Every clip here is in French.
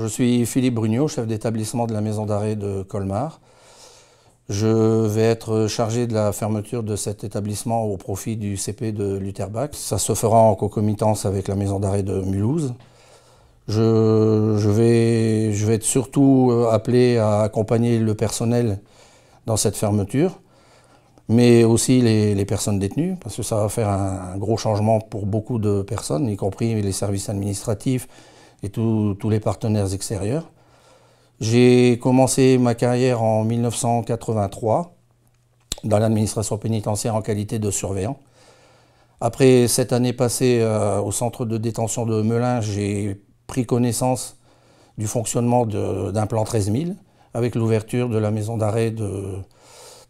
je suis Philippe Brugnot, chef d'établissement de la maison d'arrêt de Colmar. Je vais être chargé de la fermeture de cet établissement au profit du CP de Lutterbach. Ça se fera en concomitance avec la maison d'arrêt de Mulhouse. Je vais être surtout appelé à accompagner le personnel dans cette fermeture, mais aussi les personnes détenues, parce que ça va faire un gros changement pour beaucoup de personnes, y compris les services administratifs et tous les partenaires extérieurs. J'ai commencé ma carrière en 1983 dans l'administration pénitentiaire en qualité de surveillant. Après cette année passée au centre de détention de Melun, j'ai pris connaissance du fonctionnement d'un plan 13 000 avec l'ouverture de la maison d'arrêt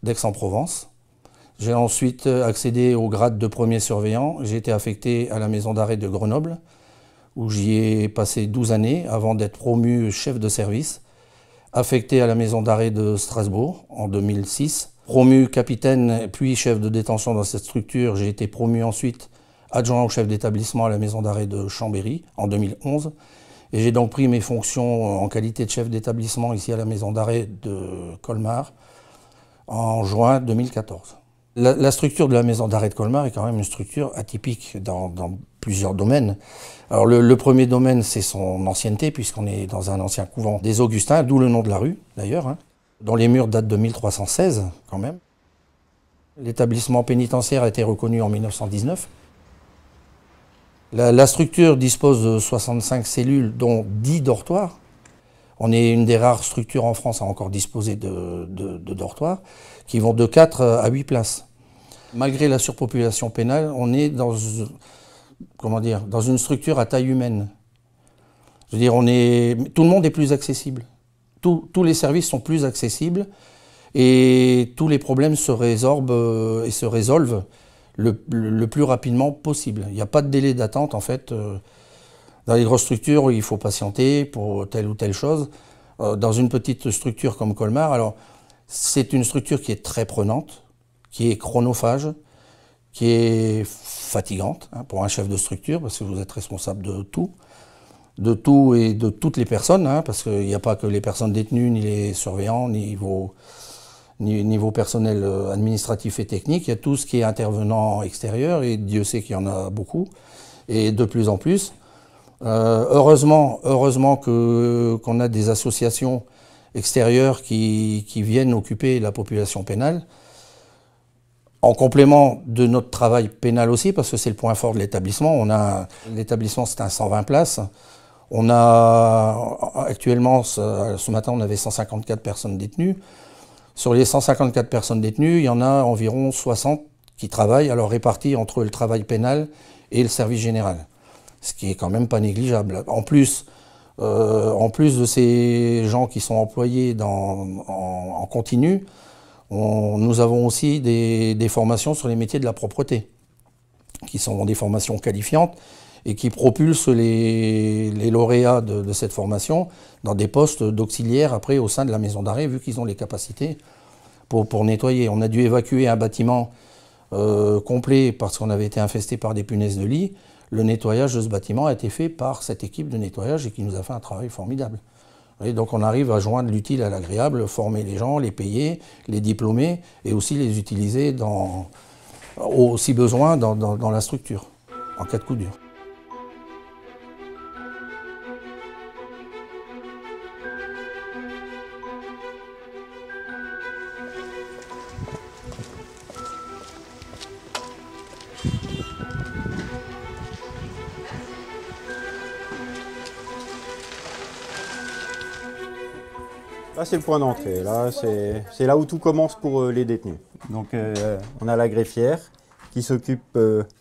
d'Aix-en-Provence. J'ai ensuite accédé au grade de premier surveillant. J'ai été affecté à la maison d'arrêt de Grenoble, où j'y ai passé 12 années avant d'être promu chef de service. Affecté à la maison d'arrêt de Strasbourg en 2006. Promu capitaine puis chef de détention dans cette structure, j'ai été promu ensuite adjoint au chef d'établissement à la maison d'arrêt de Chambéry en 2011. Et j'ai donc pris mes fonctions en qualité de chef d'établissement ici à la maison d'arrêt de Colmar en juin 2014. La structure de la maison d'arrêt de Colmar est quand même une structure atypique dans plusieurs domaines. Alors le premier domaine, c'est son ancienneté, puisqu'on est dans un ancien couvent des Augustins, d'où le nom de la rue d'ailleurs, dont les murs datent de 1316 quand même. L'établissement pénitentiaire a été reconnu en 1919. La structure dispose de 65 cellules, dont 10 dortoirs. On est une des rares structures en France à encore disposer de dortoirs, qui vont de 4 à 8 places. Malgré la surpopulation pénale, on est dans une structure à taille humaine. Je veux dire, tout le monde est plus accessible. Tous les services sont plus accessibles et tous les problèmes se résorbent et se résolvent le plus rapidement possible. Il n'y a pas de délai d'attente en fait. Dans les grosses structures, il faut patienter pour telle ou telle chose. Dans une petite structure comme Colmar, alors c'est une structure qui est très prenante, qui est chronophage, qui est fatigante pour un chef de structure, parce que vous êtes responsable de tout et de toutes les personnes, parce qu'il n'y a pas que les personnes détenues, ni les surveillants, ni vos personnels administratifs et techniques, il y a tout ce qui est intervenant extérieur, et Dieu sait qu'il y en a beaucoup, et de plus en plus. Heureusement qu'on a des associations extérieures qui viennent occuper la population pénale, en complément de notre travail pénal aussi, parce que c'est le point fort de l'établissement. L'établissement, c'est un 120 places. On a actuellement, ce matin, on avait 154 personnes détenues. Sur les 154 personnes détenues, il y en a environ 60 qui travaillent, alors répartis entre le travail pénal et le service général. Ce qui est quand même pas négligeable. En plus de ces gens qui sont employés en continu, nous avons aussi des formations sur les métiers de la propreté, qui sont des formations qualifiantes et qui propulsent les lauréats de cette formation dans des postes d'auxiliaires après au sein de la maison d'arrêt, vu qu'ils ont les capacités pour nettoyer. On a dû évacuer un bâtiment complet parce qu'on avait été infesté par des punaises de lit. Le nettoyage de ce bâtiment a été fait par cette équipe de nettoyage et qui nous a fait un travail formidable. Et donc on arrive à joindre l'utile à l'agréable, former les gens, les payer, les diplômer et aussi les utiliser si besoin dans la structure, en cas de coup dur. Là, c'est le point d'entrée. Là, c'est là où tout commence pour les détenus. Donc, on a la greffière qui s'occupe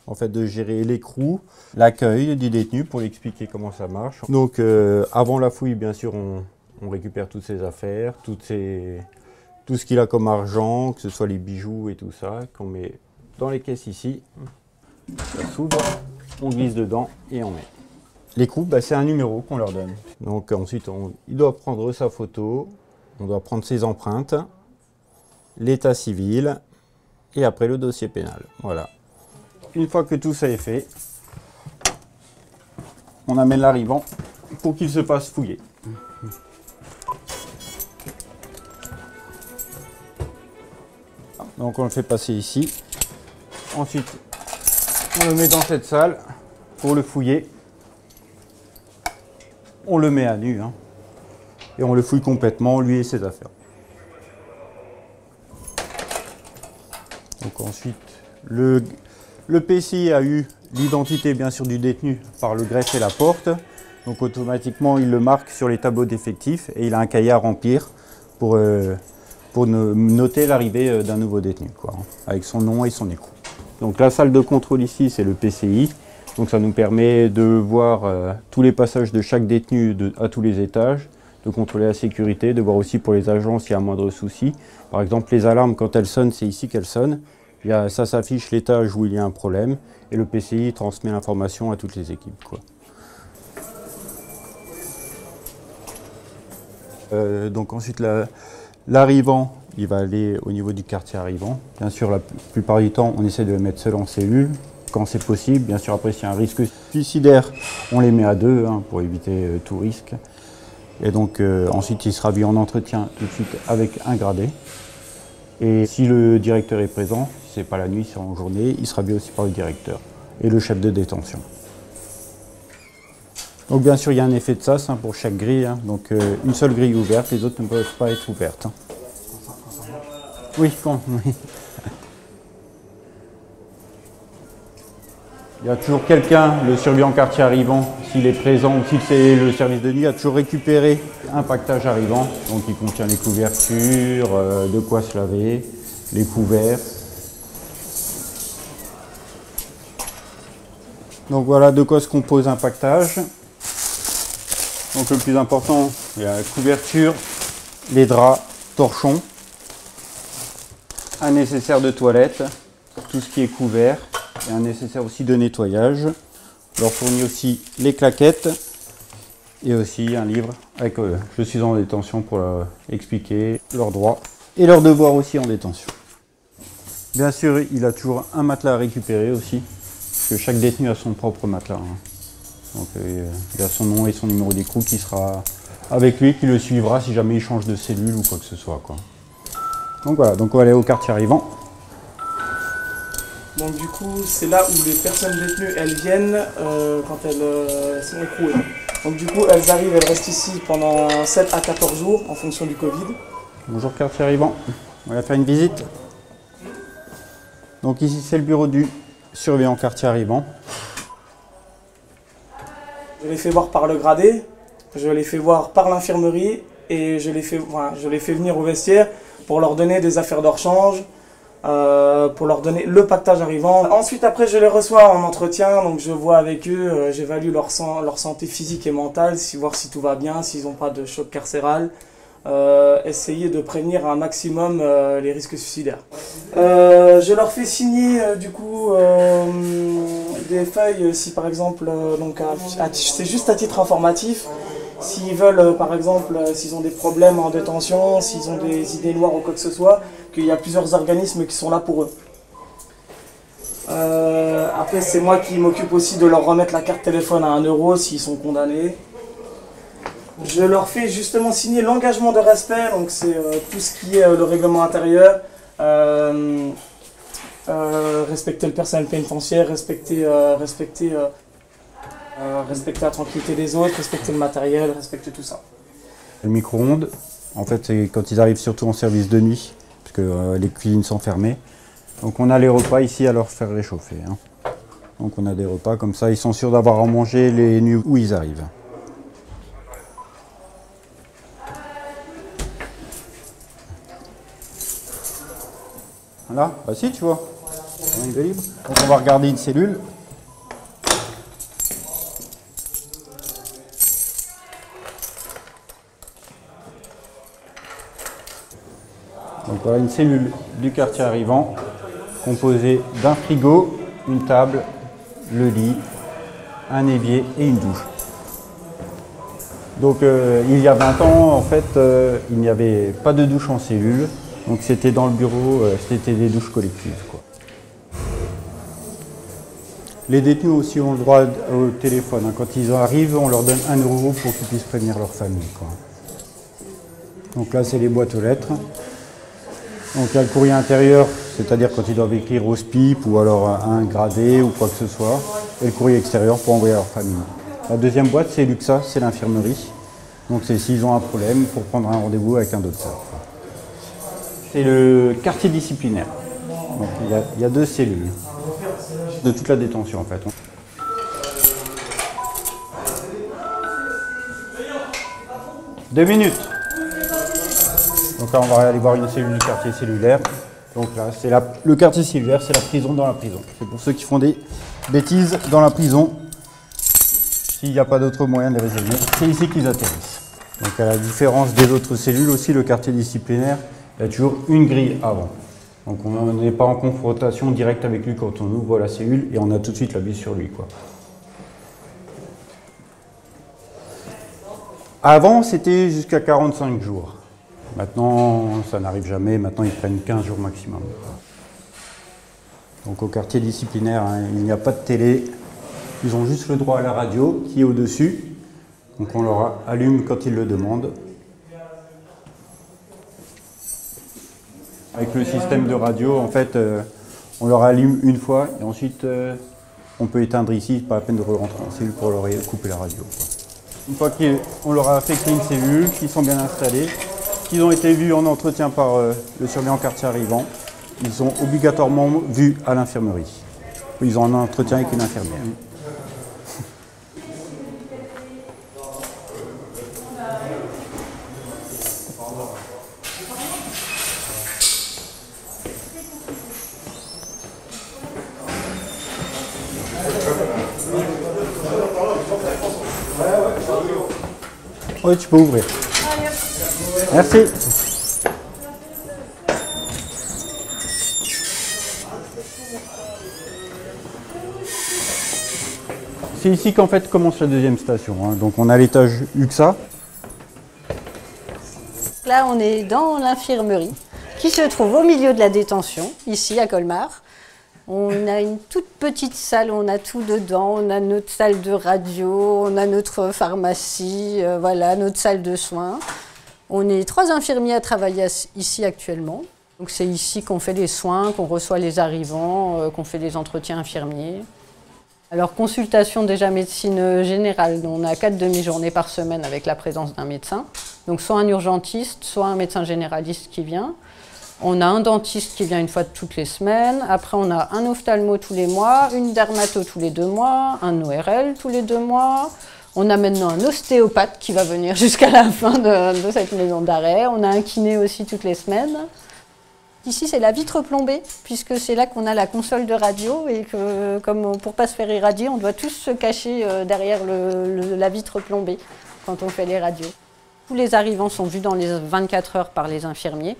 en fait de gérer l'écrou, l'accueil du détenu pour lui expliquer comment ça marche. Donc, avant la fouille, bien sûr, on récupère toutes ses affaires, tout ce qu'il a comme argent, que ce soit les bijoux et tout ça, qu'on met dans les caisses ici. Ça s'ouvre, on glisse dedans et on met. L'écrou, c'est un numéro qu'on leur donne. Donc ensuite, il doit prendre sa photo, on doit prendre ses empreintes, l'état civil et après le dossier pénal. Voilà. Une fois que tout ça est fait, on amène l'arrivant pour qu'il se fasse fouiller. Donc on le fait passer ici. Ensuite, on le met dans cette salle pour le fouiller. On le met à nu, hein, et on le fouille complètement, lui et ses affaires. Donc ensuite, le PCI a eu l'identité bien sûr du détenu par le greffe et la porte. Donc automatiquement, il le marque sur les tableaux d'effectifs et il a un cahier à remplir pour noter l'arrivée d'un nouveau détenu, quoi, hein, avec son nom et son écrou. Donc la salle de contrôle ici, c'est le PCI. Donc ça nous permet de voir tous les passages de chaque détenu à tous les étages, de contrôler la sécurité, de voir aussi pour les agents s'il y a un moindre souci. Par exemple, les alarmes, quand elles sonnent, c'est ici qu'elles sonnent. Ça s'affiche l'étage où il y a un problème et le PCI transmet l'information à toutes les équipes, quoi. Donc ensuite, l'arrivant, il va aller au niveau du quartier arrivant. Bien sûr, la plupart du temps, on essaie de le mettre seul en cellule, quand c'est possible. Bien sûr, après, s'il y a un risque suicidaire, on les met à deux, hein, pour éviter tout risque. Et donc, ensuite, il sera vu en entretien tout de suite avec un gradé. Et si le directeur est présent, si ce n'est pas la nuit, c'est en journée, il sera vu aussi par le directeur et le chef de détention. Donc bien sûr, il y a un effet de sas, hein, pour chaque grille, hein. Donc une seule grille ouverte, les autres ne peuvent pas être ouvertes, hein. Oui, quand oui. Il y a toujours quelqu'un, le surveillant quartier arrivant, s'il est présent ou si c'est le service de nuit, a toujours récupéré un pactage arrivant. Donc il contient les couvertures, de quoi se laver, les couverts. Donc voilà de quoi se compose un pactage. Donc le plus important, il y a la couverture, les draps, torchons, un nécessaire de toilette, tout ce qui est couvert, et un nécessaire aussi de nettoyage. On leur fournit aussi les claquettes et aussi un livre avec je suis en détention pour expliquer leurs droits et leurs devoirs aussi en détention. Bien sûr, il a toujours un matelas à récupérer aussi, parce que chaque détenu a son propre matelas, hein. Donc il a son nom et son numéro d'écrou qui sera avec lui, qui le suivra si jamais il change de cellule ou quoi que ce soit, quoi. Donc voilà, donc on va aller au quartier arrivant. Donc du coup, c'est là où les personnes détenues, elles viennent quand elles sont écrouées. Donc du coup, elles arrivent, elles restent ici pendant 7 à 14 jours en fonction du Covid. Bonjour quartier arrivant, on va faire une visite. Donc ici c'est le bureau du surveillant quartier arrivant. Je les fais voir par le gradé, je les fais voir par l'infirmerie et je les fais venir au vestiaire pour leur donner des affaires de rechange, pour leur donner le pactage arrivant. Ensuite, après, je les reçois en entretien, donc je vois avec eux, j'évalue leur santé physique et mentale, voir si tout va bien, s'ils n'ont pas de choc carcéral. Essayer de prévenir un maximum les risques suicidaires. Je leur fais signer du coup des feuilles si par exemple, c'est juste à titre informatif, s'ils veulent par exemple, s'ils ont des problèmes en détention, s'ils ont des idées noires ou quoi que ce soit, qu'il y a plusieurs organismes qui sont là pour eux. Après c'est moi qui m'occupe aussi de leur remettre la carte téléphone à 1 € s'ils sont condamnés. Je leur fais justement signer l'engagement de respect, donc c'est tout ce qui est le règlement intérieur, respecter le personnel pénitentiaire, respecter la tranquillité des autres, respecter le matériel, respecter tout ça. Le micro-ondes, en fait, c'est quand ils arrivent surtout en service de nuit, parce que les cuisines sont fermées. Donc on a les repas ici à leur faire réchauffer, hein. Donc on a des repas comme ça, ils sont sûrs d'avoir à manger les nuits où ils arrivent. Voilà, bah si tu vois, on est libre. Donc on va regarder une cellule. Donc voilà une cellule du quartier arrivant, composée d'un frigo, une table, le lit, un évier et une douche. Donc il y a 20 ans, en fait, il n'y avait pas de douche en cellule. Donc c'était dans le bureau, c'était des douches collectives, quoi. Les détenus aussi ont le droit au téléphone, hein. Quand ils arrivent, on leur donne 1 € pour qu'ils puissent prévenir leur famille, quoi. Donc là, c'est les boîtes aux lettres. Donc il y a le courrier intérieur, c'est-à-dire quand ils doivent écrire au SPIP ou alors à un gradé ou quoi que ce soit, et le courrier extérieur pour envoyer à leur famille. La deuxième boîte, c'est l'UXA, c'est l'infirmerie. Donc c'est s'ils ont un problème pour prendre un rendez-vous avec un docteur. C'est le quartier disciplinaire. Donc il y a 2 cellules de toute la détention en fait. 2 minutes. Donc là, on va aller voir une cellule du quartier cellulaire. Donc là, c'est le quartier cellulaire, c'est la prison dans la prison. C'est pour ceux qui font des bêtises dans la prison. S'il n'y a pas d'autre moyen de les résumer, c'est ici qu'ils atterrissent. Donc à la différence des autres cellules aussi, le quartier disciplinaire, il y a toujours une grille avant. Donc on n'est pas en confrontation directe avec lui quand on ouvre la cellule et on a tout de suite la vue sur lui, quoi. Avant, c'était jusqu'à 45 jours. Maintenant, ça n'arrive jamais. Maintenant, ils prennent 15 jours maximum. Donc au quartier disciplinaire, hein, il n'y a pas de télé. Ils ont juste le droit à la radio qui est au-dessus. Donc on leur allume quand ils le demandent. Avec le système de radio, en fait, on leur allume une fois et ensuite on peut éteindre ici, pas la peine de rentrer en cellule pour leur couper la radio, quoi. Une fois qu'on leur a fait une cellule, qu'ils sont bien installés, qu'ils ont été vus en entretien par le surveillant quartier arrivant, ils sont obligatoirement vus à l'infirmerie. Ils ont un entretien avec une infirmière. Oui, tu peux ouvrir. Merci. C'est ici qu'en fait commence la deuxième station, hein. Donc on a l'étage UXA. Là, on est dans l'infirmerie qui se trouve au milieu de la détention, ici à Colmar. On a une toute petite salle, on a tout dedans, on a notre salle de radio, on a notre pharmacie, voilà, notre salle de soins. On est 3 infirmiers à travailler ici actuellement. Donc c'est ici qu'on fait les soins, qu'on reçoit les arrivants, qu'on fait les entretiens infirmiers. Alors consultation déjà médecine générale, on a 4 demi-journées par semaine avec la présence d'un médecin. Donc soit un urgentiste, soit un médecin généraliste qui vient. On a un dentiste qui vient une fois toutes les semaines. Après, on a un ophtalmo tous les mois, une dermato tous les 2 mois, un ORL tous les 2 mois. On a maintenant un ostéopathe qui va venir jusqu'à la fin de cette maison d'arrêt. On a un kiné aussi toutes les semaines. Ici, c'est la vitre plombée, puisque c'est là qu'on a la console de radio et que, comme pour ne pas se faire irradier, on doit tous se cacher derrière la vitre plombée quand on fait les radios. Tous les arrivants sont vus dans les 24 heures par les infirmiers.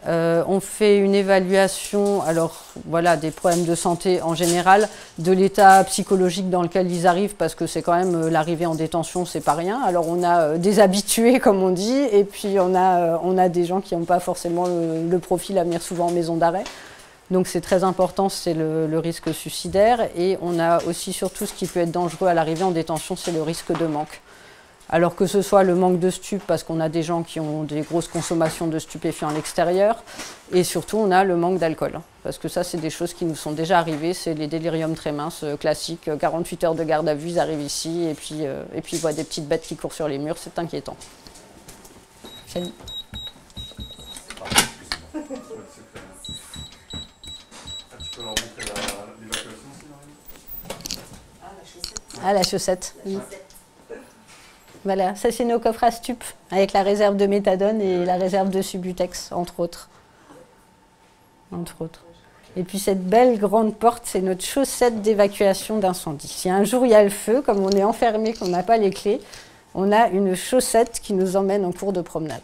On fait une évaluation, alors voilà, des problèmes de santé en général, de l'état psychologique dans lequel ils arrivent, parce que c'est quand même l'arrivée en détention, c'est pas rien. Alors on a des habitués, comme on dit, et puis on a des gens qui n'ont pas forcément le profil à venir souvent en maison d'arrêt. Donc c'est très important, c'est le risque suicidaire. Et on a aussi surtout ce qui peut être dangereux à l'arrivée en détention, c'est le risque de manque. Alors que ce soit le manque de stupes, parce qu'on a des gens qui ont des grosses consommations de stupéfiants à l'extérieur, et surtout on a le manque d'alcool. Parce que ça, c'est des choses qui nous sont déjà arrivées, c'est les déliriums très minces, classiques, 48 heures de garde à vue, ils arrivent ici, et puis ils voient des petites bêtes qui courent sur les murs, c'est inquiétant. Salut. Tu peux leur montrer l'évacuation aussi, Ah, la chaussette, oui. Voilà, ça c'est nos coffres à stupes, avec la réserve de méthadone et la réserve de Subutex, entre autres. Et puis cette belle grande porte, c'est notre chaussette d'évacuation d'incendie. Si un jour il y a le feu, comme on est enfermé, qu'on n'a pas les clés, on a une chaussette qui nous emmène en cours de promenade.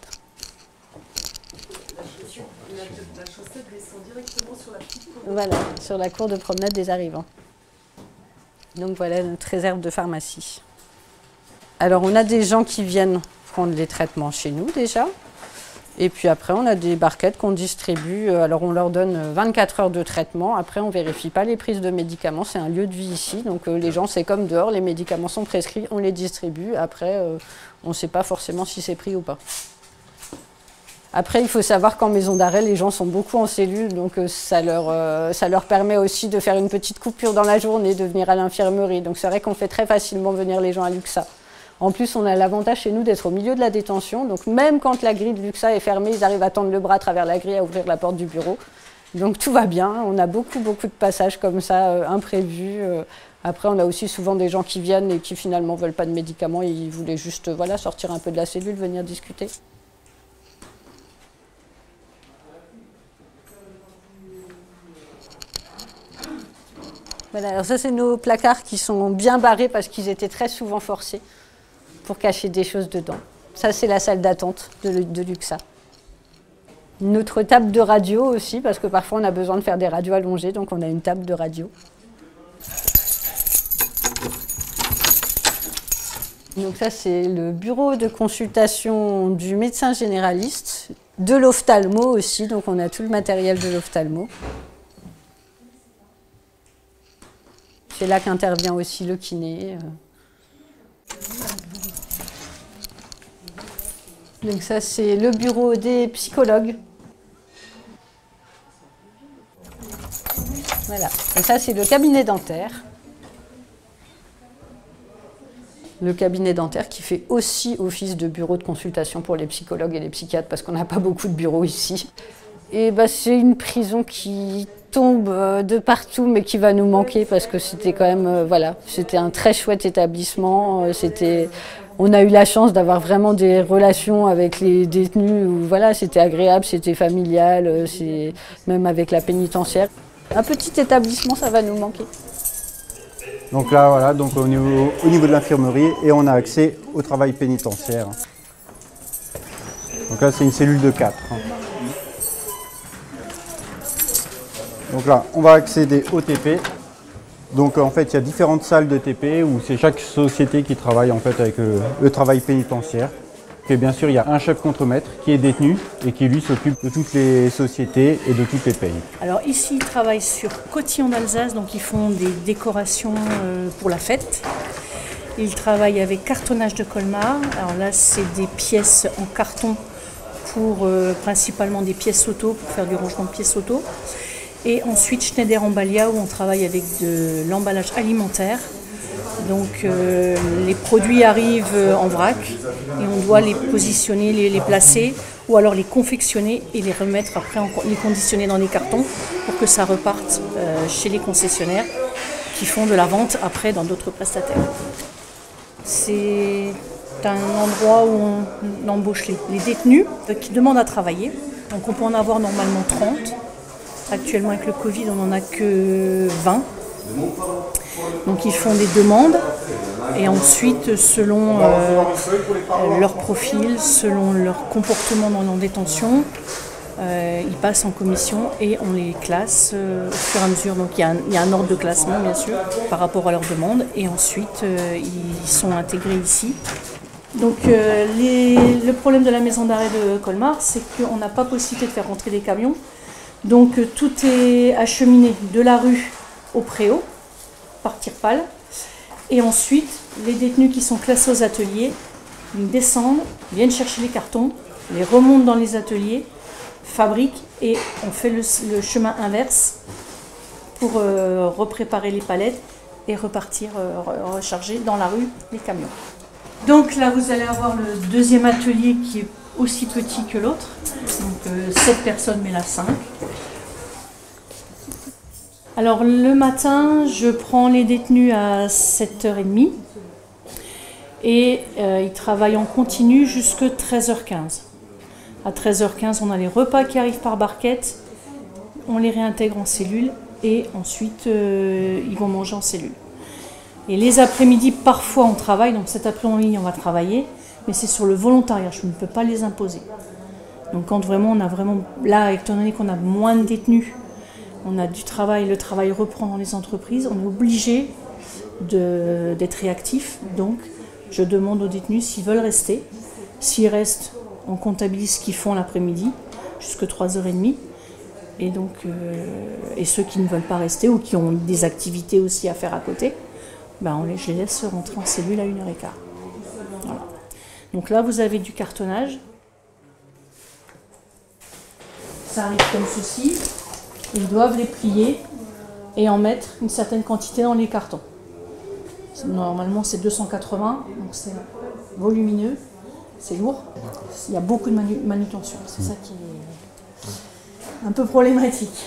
La chaussette descend directement sur la petite cour. Voilà, sur la cour de promenade des arrivants. Donc voilà notre réserve de pharmacie. Alors on a des gens qui viennent prendre les traitements chez nous déjà. Et puis après on a des barquettes qu'on distribue. Alors on leur donne 24 heures de traitement. Après on ne vérifie pas les prises de médicaments. C'est un lieu de vie ici. Donc les gens, c'est comme dehors, les médicaments sont prescrits, on les distribue. Après on ne sait pas forcément si c'est pris ou pas. Après, il faut savoir qu'en maison d'arrêt, les gens sont beaucoup en cellule, donc ça leur permet aussi de faire une petite coupure dans la journée, de venir à l'infirmerie. Donc c'est vrai qu'on fait très facilement venir les gens à l'UXA. En plus, on a l'avantage chez nous d'être au milieu de la détention, donc même quand la grille de l'UXA est fermée, ils arrivent à tendre le bras à travers la grille, à ouvrir la porte du bureau. Donc tout va bien, on a beaucoup de passages comme ça, imprévus. Après, on a aussi souvent des gens qui viennent et qui finalement ne veulent pas de médicaments, ils voulaient juste voilà, sortir un peu de la cellule, venir discuter. Voilà, alors ça c'est nos placards qui sont bien barrés parce qu'ils étaient très souvent forcés pour cacher des choses dedans. Ça c'est la salle d'attente de l'UXA. Notre table de radio aussi, parce que parfois on a besoin de faire des radios allongées, donc on a une table de radio. Donc ça c'est le bureau de consultation du médecin généraliste, de l'ophtalmo aussi, donc on a tout le matériel de l'ophtalmo. C'est là qu'intervient aussi le kiné. Donc ça, c'est le bureau des psychologues. Voilà. Et ça, c'est le cabinet dentaire. Le cabinet dentaire qui fait aussi office de bureau de consultation pour les psychologues et les psychiatres, parce qu'on n'a pas beaucoup de bureaux ici. Et bah, c'est une prison qui tombe de partout, mais qui va nous manquer parce que c'était quand même, voilà, c'était un très chouette établissement. On a eu la chance d'avoir vraiment des relations avec les détenus où voilà, c'était agréable, c'était familial, même avec la pénitentiaire. Un petit établissement, ça va nous manquer. Donc là, voilà, donc au niveau de l'infirmerie, et on a accès au travail pénitentiaire. Donc là, c'est une cellule de 4. Donc là, on va accéder au TP. Donc en fait, il y a différentes salles de TP où c'est chaque société qui travaille en fait avec le travail pénitentiaire. Et bien sûr, il y a un chef contremaître qui est détenu et qui lui s'occupe de toutes les sociétés et de toutes les payes. Alors ici, ils travaillent sur Cotillon d'Alsace, donc ils font des décorations pour la fête. Ils travaillent avec Cartonnage de Colmar. Alors là, c'est des pièces en carton pour principalement des pièces auto, pour faire du rangement de pièces auto. Et ensuite Schneider Embalia où on travaille avec de l'emballage alimentaire. Donc les produits arrivent en vrac et on doit les positionner, les placer ou alors les confectionner et les remettre après, les conditionner dans des cartons pour que ça reparte chez les concessionnaires qui font de la vente après dans d'autres prestataires. C'est un endroit où on embauche les détenus qui demandent à travailler. Donc on peut en avoir normalement 30. Actuellement, avec le Covid, on n'en a que 20. Donc, ils font des demandes et ensuite, selon leur profil, selon leur comportement dans la détention, ils passent en commission et on les classe au fur et à mesure. Donc, il y a un ordre de classement, bien sûr, par rapport à leurs demandes. Et ensuite, ils sont intégrés ici. Donc, le problème de la maison d'arrêt de Colmar, c'est qu'on n'a pas possibilité de faire rentrer des camions. Donc tout est acheminé de la rue au préau, par tire-pale. Et ensuite, les détenus qui sont classés aux ateliers, ils descendent, viennent chercher les cartons, les remontent dans les ateliers, fabriquent et on fait le chemin inverse pour repréparer les palettes et repartir recharger dans la rue les camions. Donc là, vous allez avoir le deuxième atelier qui est aussi petit que l'autre, donc 7 personnes mais là 5. Alors le matin, je prends les détenus à 7h30 et ils travaillent en continu jusqu'à 13h15. À 13h15, on a les repas qui arrivent par barquette, on les réintègre en cellule et ensuite ils vont manger en cellule. Et les après-midi, parfois on travaille, donc cet après-midi on va travailler, mais c'est sur le volontariat, je ne peux pas les imposer. Donc quand vraiment on a vraiment, là étant donné qu'on a moins de détenus, on a du travail, le travail reprend dans les entreprises, on est obligé d'être réactif. Donc je demande aux détenus s'ils veulent rester. S'ils restent, on comptabilise ce qu'ils font l'après-midi, jusqu'à 3h30. Et donc, et ceux qui ne veulent pas rester ou qui ont des activités aussi à faire à côté, ben je les laisse rentrer en cellule à 1h15. Voilà. Donc là, vous avez du cartonnage. Ça arrive comme ceci. Ils doivent les plier et en mettre une certaine quantité dans les cartons. Normalement, c'est 280, donc c'est volumineux, c'est lourd. Il y a beaucoup de manutention, c'est ça qui est un peu problématique.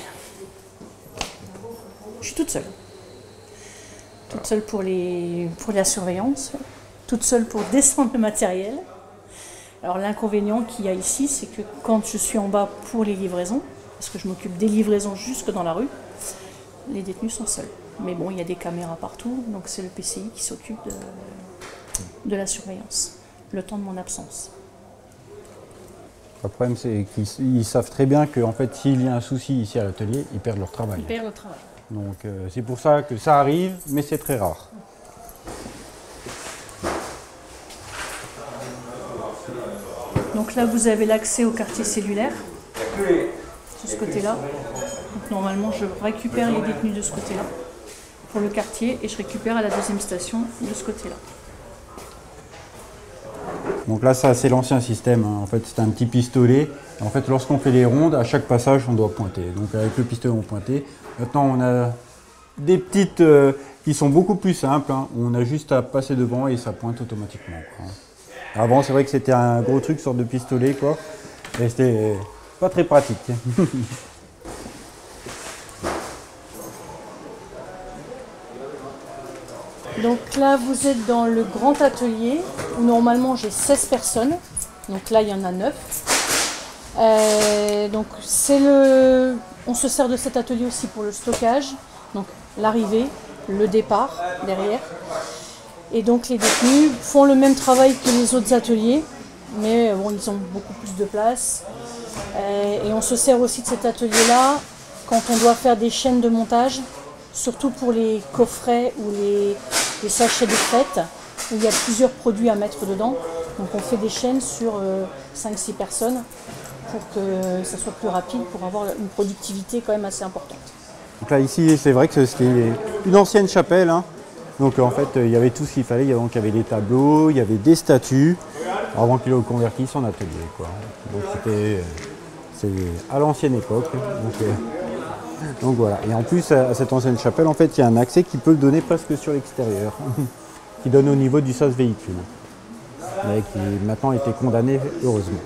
Je suis toute seule. Toute seule pour la surveillance, toute seule pour descendre le matériel. Alors l'inconvénient qu'il y a ici, c'est que quand je suis en bas pour les livraisons, parce que je m'occupe des livraisons jusque dans la rue, les détenus sont seuls. Mais bon, il y a des caméras partout, donc c'est le PCI qui s'occupe de la surveillance, le temps de mon absence. Le problème, c'est qu'ils savent très bien qu'en fait, s'il y a un souci ici à l'atelier, ils perdent leur travail. Ils perdent le travail. Donc c'est pour ça que ça arrive, mais c'est très rare. Donc là, vous avez l'accès au quartier cellulaire, de ce côté-là. Donc normalement, je récupère les détenus de ce côté-là, pour le quartier, et je récupère à la deuxième station de ce côté-là. Donc là, ça, c'est l'ancien système. Hein. En fait, c'est un petit pistolet. En fait, lorsqu'on fait les rondes, à chaque passage, on doit pointer. Donc avec le pistolet, on pointait. Maintenant, on a des petites qui sont beaucoup plus simples. Hein. On a juste à passer devant et ça pointe automatiquement, quoi. Avant, c'est vrai que c'était un gros truc, sorte de pistolet, quoi. Et c'était pas très pratique. Donc là, vous êtes dans le grand atelier, où normalement j'ai 16 personnes. Donc là, il y en a 9. Donc on se sert de cet atelier aussi pour le stockage. Donc l'arrivée, le départ, derrière. Et donc les détenus font le même travail que les autres ateliers, mais bon, ils ont beaucoup plus de place. Et on se sert aussi de cet atelier-là quand on doit faire des chaînes de montage, surtout pour les coffrets ou les sachets de fête, où il y a plusieurs produits à mettre dedans. Donc on fait des chaînes sur 5-6 personnes pour que ça soit plus rapide, pour avoir une productivité quand même assez importante. Donc là, ici, c'est vrai que c'était une ancienne chapelle. Hein. Donc en fait, il y avait tout ce qu'il fallait. Donc, il y avait des tableaux, il y avait des statues, avant qu'ils le convertissent en atelier, quoi. Donc c'est à l'ancienne époque. Donc voilà. Et en plus, à cette ancienne chapelle, en fait, il y a un accès qui peut le donner presque sur l'extérieur, qui donne au niveau du sas véhicule, mais qui maintenant a été condamné, heureusement.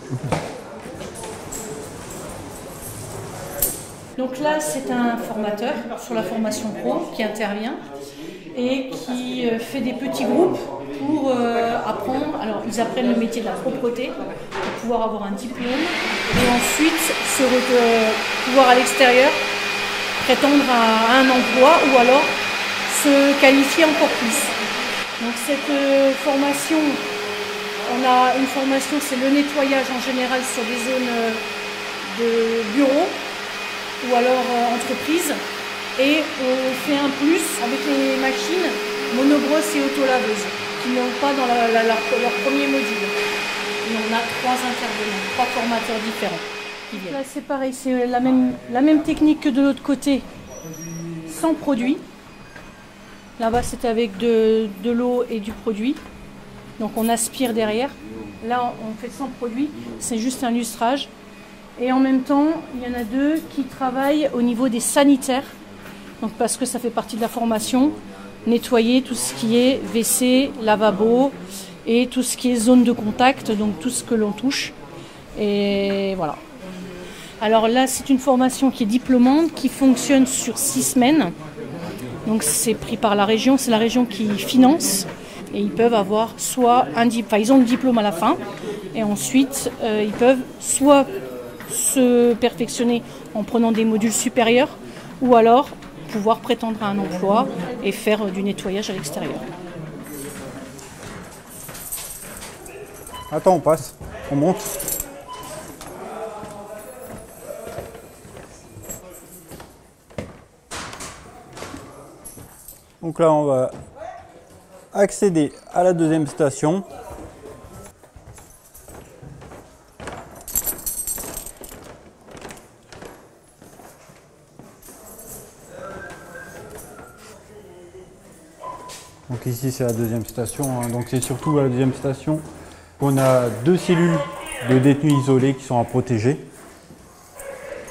Donc là, c'est un formateur sur la formation pro qui intervient et qui fait des petits groupes pour apprendre. Alors, ils apprennent le métier de la propreté pour pouvoir avoir un diplôme et ensuite pouvoir à l'extérieur prétendre à un emploi ou alors se qualifier encore plus. Donc cette formation, on a une formation, c'est le nettoyage en général sur des zones de bureaux ou alors entreprise, et on fait un plus avec les machines monobrosse et autolaveuse qui n'ont pas dans leur premier module. Et on a 3 intervenants, 3 formateurs différents qui viennent. Là c'est pareil, c'est la même technique que de l'autre côté, sans produit. Là-bas c'était avec de l'eau et du produit, donc on aspire derrière. Là on fait sans produit, c'est juste un lustrage. Et en même temps, il y en a 2 qui travaillent au niveau des sanitaires, donc parce que ça fait partie de la formation, nettoyer tout ce qui est WC, lavabo et tout ce qui est zone de contact, donc tout ce que l'on touche. Et voilà. Alors là, c'est une formation qui est diplômante, qui fonctionne sur 6 semaines. Donc c'est pris par la région, c'est la région qui finance. Et ils peuvent avoir soit ils ont le diplôme à la fin, et ensuite ils peuvent soit se perfectionner en prenant des modules supérieurs ou alors pouvoir prétendre à un emploi et faire du nettoyage à l'extérieur. Attends, on passe, on monte. Donc là, on va accéder à la deuxième station. Donc ici c'est la deuxième station, hein. Donc c'est surtout à la deuxième station qu'on a 2 cellules de détenus isolés qui sont à protéger.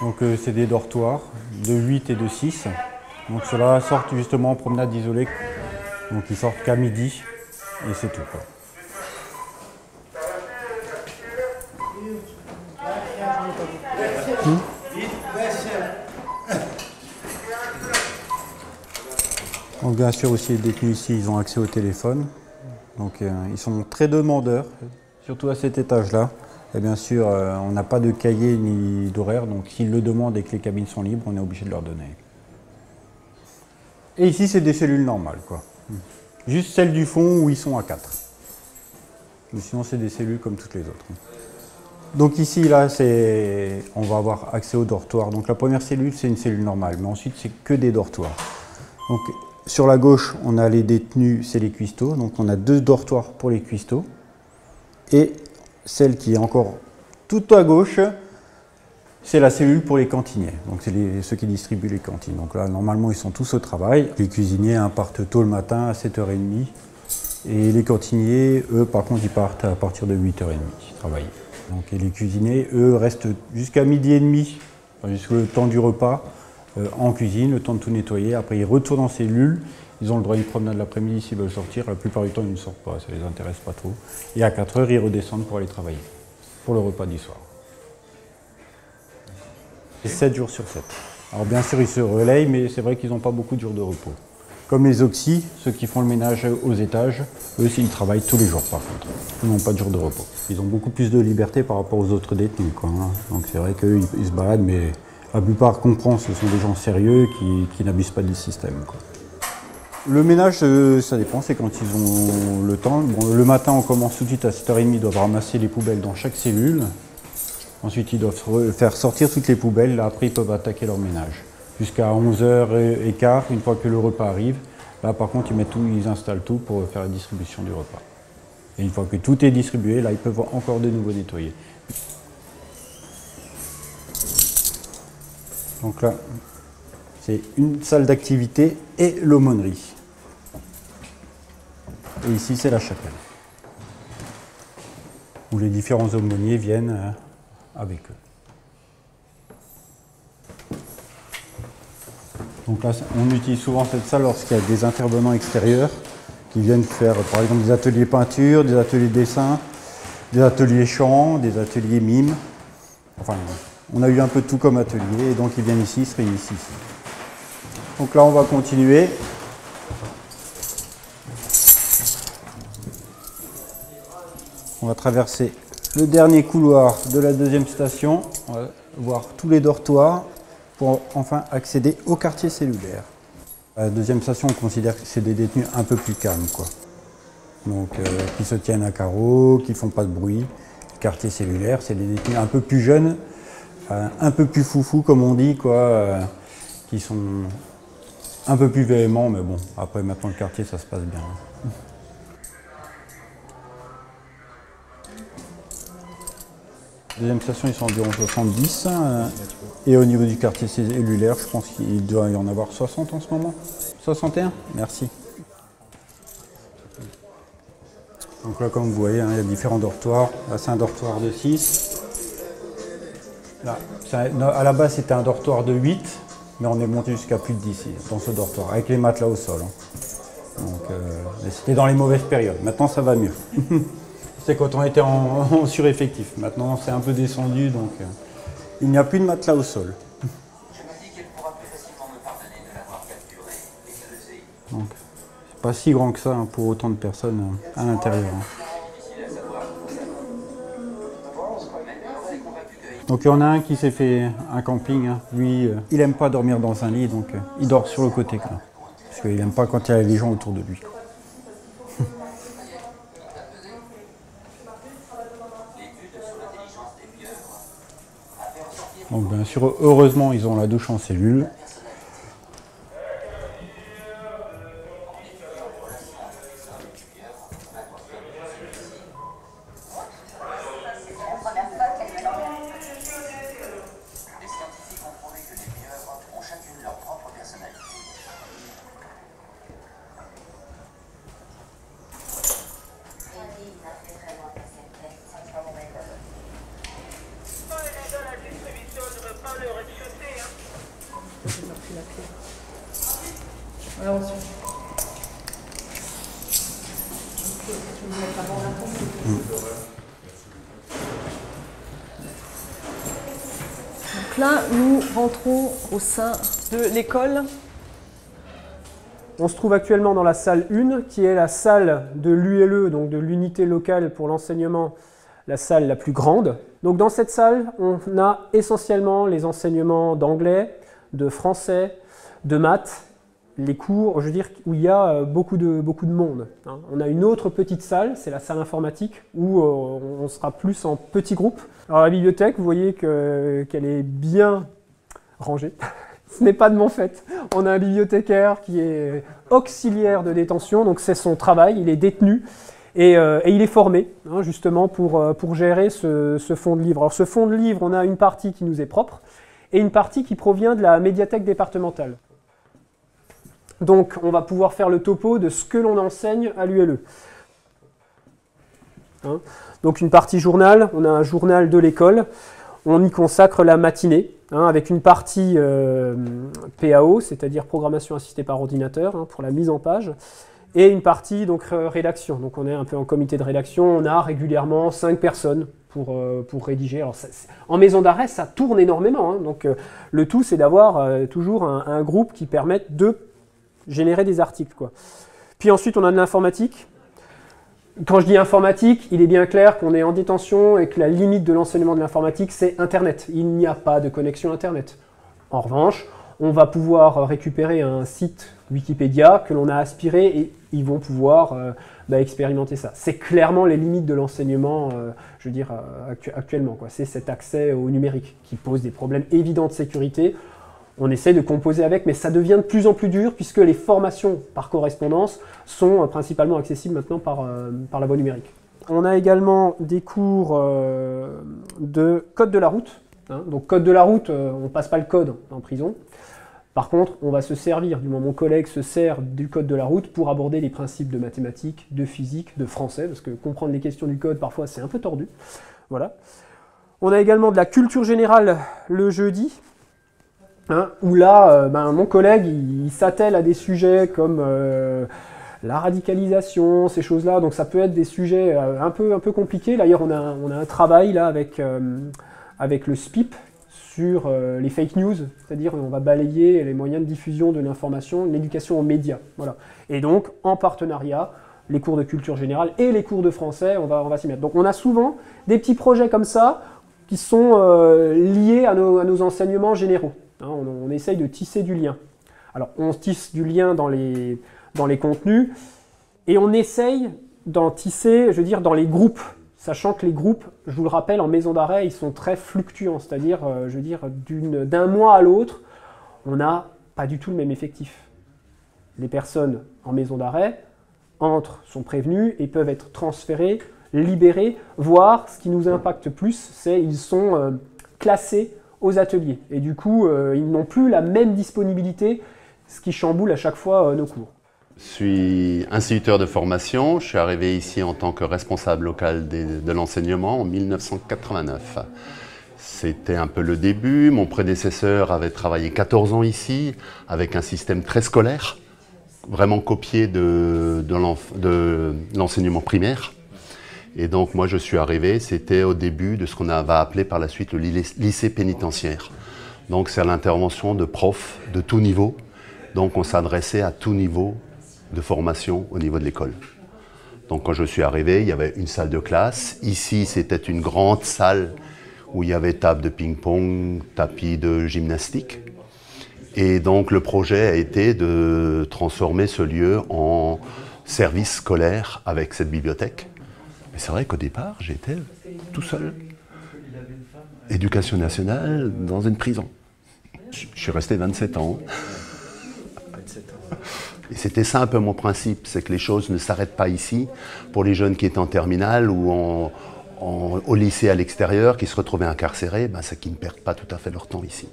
Donc c'est des dortoirs de 8 et de 6. Donc ceux-là sortent justement en promenade isolée. Donc ils sortent qu'à midi et c'est tout, quoi. Donc bien sûr aussi les détenus ici, ils ont accès au téléphone. Donc ils sont très demandeurs, surtout à cet étage-là. Et bien sûr, on n'a pas de cahier ni d'horaire, donc s'ils le demandent et que les cabines sont libres, on est obligé de leur donner. Et ici, c'est des cellules normales, quoi. Juste celles du fond où ils sont à 4. Mais sinon, c'est des cellules comme toutes les autres. Donc ici, là, on va avoir accès au dortoir. Donc la première cellule, c'est une cellule normale, mais ensuite, c'est que des dortoirs. Donc sur la gauche, on a les détenus, c'est les cuistots. Donc on a 2 dortoirs pour les cuistots. Et celle qui est encore tout à gauche, c'est la cellule pour les cantiniers. Donc c'est ceux qui distribuent les cantines. Donc là, normalement, ils sont tous au travail. Les cuisiniers partent tôt le matin à 7h30. Et les cantiniers, eux, par contre, ils partent à partir de 8h30 travailler. Donc, et les cuisiniers, eux, restent jusqu'à midi et demi, jusqu'au temps du repas, en cuisine, le temps de tout nettoyer. Après, ils retournent en cellule. Ils ont le droit à une promenade l'après-midi s'ils veulent sortir. La plupart du temps, ils ne sortent pas, ça ne les intéresse pas trop. Et à 4h, ils redescendent pour aller travailler, pour le repas du soir. Et 7 jours sur 7. Alors bien sûr, ils se relayent, mais c'est vrai qu'ils n'ont pas beaucoup de jours de repos. Comme les oxys, ceux qui font le ménage aux étages, eux aussi, ils travaillent tous les jours par contre. Ils n'ont pas de jours de repos. Ils ont beaucoup plus de liberté par rapport aux autres détenus, quoi, hein. Donc c'est vrai qu'eux, ils se baladent, mais la plupart comprennent, ce sont des gens sérieux qui n'abusent pas du système, quoi. Le ménage, ça dépend, c'est quand ils ont le temps. Bon, le matin, on commence tout de suite à 7h30, ils doivent ramasser les poubelles dans chaque cellule. Ensuite, ils doivent faire sortir toutes les poubelles. Là, après, ils peuvent attaquer leur ménage. Jusqu'à 11h15, une fois que le repas arrive. Là, par contre, ils installent tout pour faire la distribution du repas. Et une fois que tout est distribué, là, ils peuvent encore de nouveau nettoyer. Donc là, c'est une salle d'activité et l'aumônerie. Et ici, c'est la chapelle, où les différents aumôniers viennent avec eux. Donc là, on utilise souvent cette salle lorsqu'il y a des intervenants extérieurs qui viennent faire, par exemple, des ateliers peinture, des ateliers dessin, des ateliers chant, des ateliers mime. Enfin, on a eu un peu de tout comme atelier, et donc ils viennent ici, ils se réunissent ici. Donc là, on va continuer. On va traverser le dernier couloir de la deuxième station. On va voir tous les dortoirs pour enfin accéder au quartier cellulaire. À la deuxième station, on considère que c'est des détenus un peu plus calmes, quoi. Donc, qui se tiennent à carreau, qui ne font pas de bruit. Le quartier cellulaire, c'est des détenus un peu plus jeunes, un peu plus foufou, comme on dit, quoi, qui sont un peu plus véhéments, mais bon, après, maintenant, le quartier, ça se passe bien. Deuxième station, ils sont environ 70. Et au niveau du quartier cellulaire, je pense qu'il doit y en avoir 60 en ce moment. 61 ? Merci. Donc là, comme vous voyez, il y a différents dortoirs. Là, c'est un dortoir de 6. Là, à la base, c'était un dortoir de 8, mais on est monté jusqu'à plus de 10 ici, dans ce dortoir, avec les matelas au sol. Donc, c'était dans les mauvaises périodes. Maintenant, ça va mieux. C'est quand on était en sureffectif. Maintenant, c'est un peu descendu, donc il n'y a plus de matelas au sol. Donc, c'est pas si grand que ça, hein, pour autant de personnes à l'intérieur. Donc il y en a un qui s'est fait un camping. Hein. Lui, il n'aime pas dormir dans un lit, donc il dort sur le côté. Quoi. Parce qu'il n'aime pas quand il y a les gens autour de lui. Donc bien sûr, heureusement, ils ont la douche en cellule. Le Alors, donc là, nous rentrons au sein de l'école. On se trouve actuellement dans la salle 1, qui est la salle de l'ULE, donc de l'unité locale pour l'enseignement, la salle la plus grande. Donc dans cette salle, on a essentiellement les enseignements d'anglais, de français, de maths, les cours, je veux dire, où il y a beaucoup de monde. On a une autre petite salle, c'est la salle informatique, où on sera plus en petits groupes. Alors la bibliothèque, vous voyez qu'elle est bien rangée. Ce n'est pas de mon fait. On a un bibliothécaire qui est auxiliaire de détention, donc c'est son travail, il est détenu et il est formé justement pour gérer ce fonds de livres. Alors ce fonds de livres, on a une partie qui nous est propre et une partie qui provient de la médiathèque départementale. Donc on va pouvoir faire le topo de ce que l'on enseigne à l'ULE. Donc une partie journal, on a un journal de l'école, on y consacre la matinée. Avec une partie PAO, c'est-à-dire programmation assistée par ordinateur, pour la mise en page, et une partie donc rédaction. Donc on est un peu en comité de rédaction, on a régulièrement 5 personnes pour rédiger. Alors, en maison d'arrêt, ça tourne énormément, donc le tout c'est d'avoir toujours un groupe qui permette de générer des articles, quoi. Puis ensuite on a de l'informatique. Quand je dis informatique, il est bien clair qu'on est en détention et que la limite de l'enseignement de l'informatique, c'est Internet. Il n'y a pas de connexion Internet. En revanche, on va pouvoir récupérer un site Wikipédia que l'on a aspiré et ils vont pouvoir expérimenter ça. C'est clairement les limites de l'enseignement, je veux dire, actuellement, quoi. C'est cet accès au numérique qui pose des problèmes évidents de sécurité. On essaie de composer avec, mais ça devient de plus en plus dur puisque les formations par correspondance sont principalement accessibles maintenant par la voie numérique. On a également des cours de code de la route. Donc code de la route, on ne passe pas le code en prison. Par contre, on va se servir, du moins mon collègue se sert du code de la route pour aborder les principes de mathématiques, de physique, de français, parce que comprendre les questions du code, parfois, c'est un peu tordu. Voilà. On a également de la culture générale le jeudi. Où là, mon collègue, il s'attelle à des sujets comme la radicalisation, ces choses-là. Donc ça peut être des sujets un peu compliqués. D'ailleurs, on a un travail là avec le SPIP sur les fake news, c'est-à-dire on va balayer les moyens de diffusion de l'information, l'éducation aux médias. Voilà. Et donc, en partenariat, les cours de culture générale et les cours de français, on va s'y mettre. Donc on a souvent des petits projets comme ça qui sont liés à nos enseignements généraux. On essaye de tisser du lien. Alors, on tisse du lien dans les contenus et on essaye d'en tisser, je veux dire, dans les groupes. Sachant que les groupes, je vous le rappelle, en maison d'arrêt, ils sont très fluctuants. C'est-à-dire, je veux dire, d'un mois à l'autre, on n'a pas du tout le même effectif. Les personnes en maison d'arrêt entrent, sont prévenues et peuvent être transférées, libérées, voire, ce qui nous impacte plus, c'est qu'ils sont classés aux ateliers. Et du coup, ils n'ont plus la même disponibilité, ce qui chamboule à chaque fois nos cours. Je suis instituteur de formation. Je suis arrivé ici en tant que responsable local de l'enseignement en 1989. C'était un peu le début. Mon prédécesseur avait travaillé 14 ans ici, avec un système très scolaire, vraiment copié de l'enseignement primaire. Et donc moi je suis arrivé, c'était au début de ce qu'on va appeler par la suite le lycée pénitentiaire. Donc c'est l'intervention de profs de tout niveau. Donc on s'adressait à tout niveau de formation au niveau de l'école. Donc quand je suis arrivé, il y avait une salle de classe. Ici c'était une grande salle où il y avait table de ping-pong, tapis de gymnastique. Et donc le projet a été de transformer ce lieu en service scolaire avec cette bibliothèque. C'est vrai qu'au départ, j'étais tout seul. Éducation nationale dans une prison. Je suis resté 27 ans. Et c'était ça un peu mon principe, c'est que les choses ne s'arrêtent pas ici. Pour les jeunes qui étaient en terminale ou au lycée à l'extérieur, qui se retrouvaient incarcérés, c'est qu'ils ne perdent pas tout à fait leur temps ici.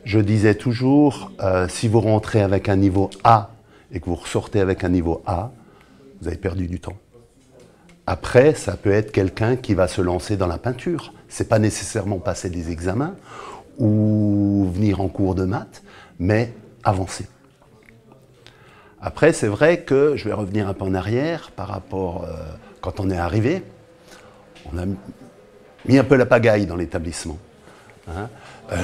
Je disais toujours, si vous rentrez avec un niveau A et que vous ressortez avec un niveau A, vous avez perdu du temps. Après, ça peut être quelqu'un qui va se lancer dans la peinture. Ce n'est pas nécessairement passer des examens ou venir en cours de maths, mais avancé. Après, c'est vrai que, je vais revenir un peu en arrière, par rapport, quand on est arrivé, on a mis un peu la pagaille dans l'établissement. Hein.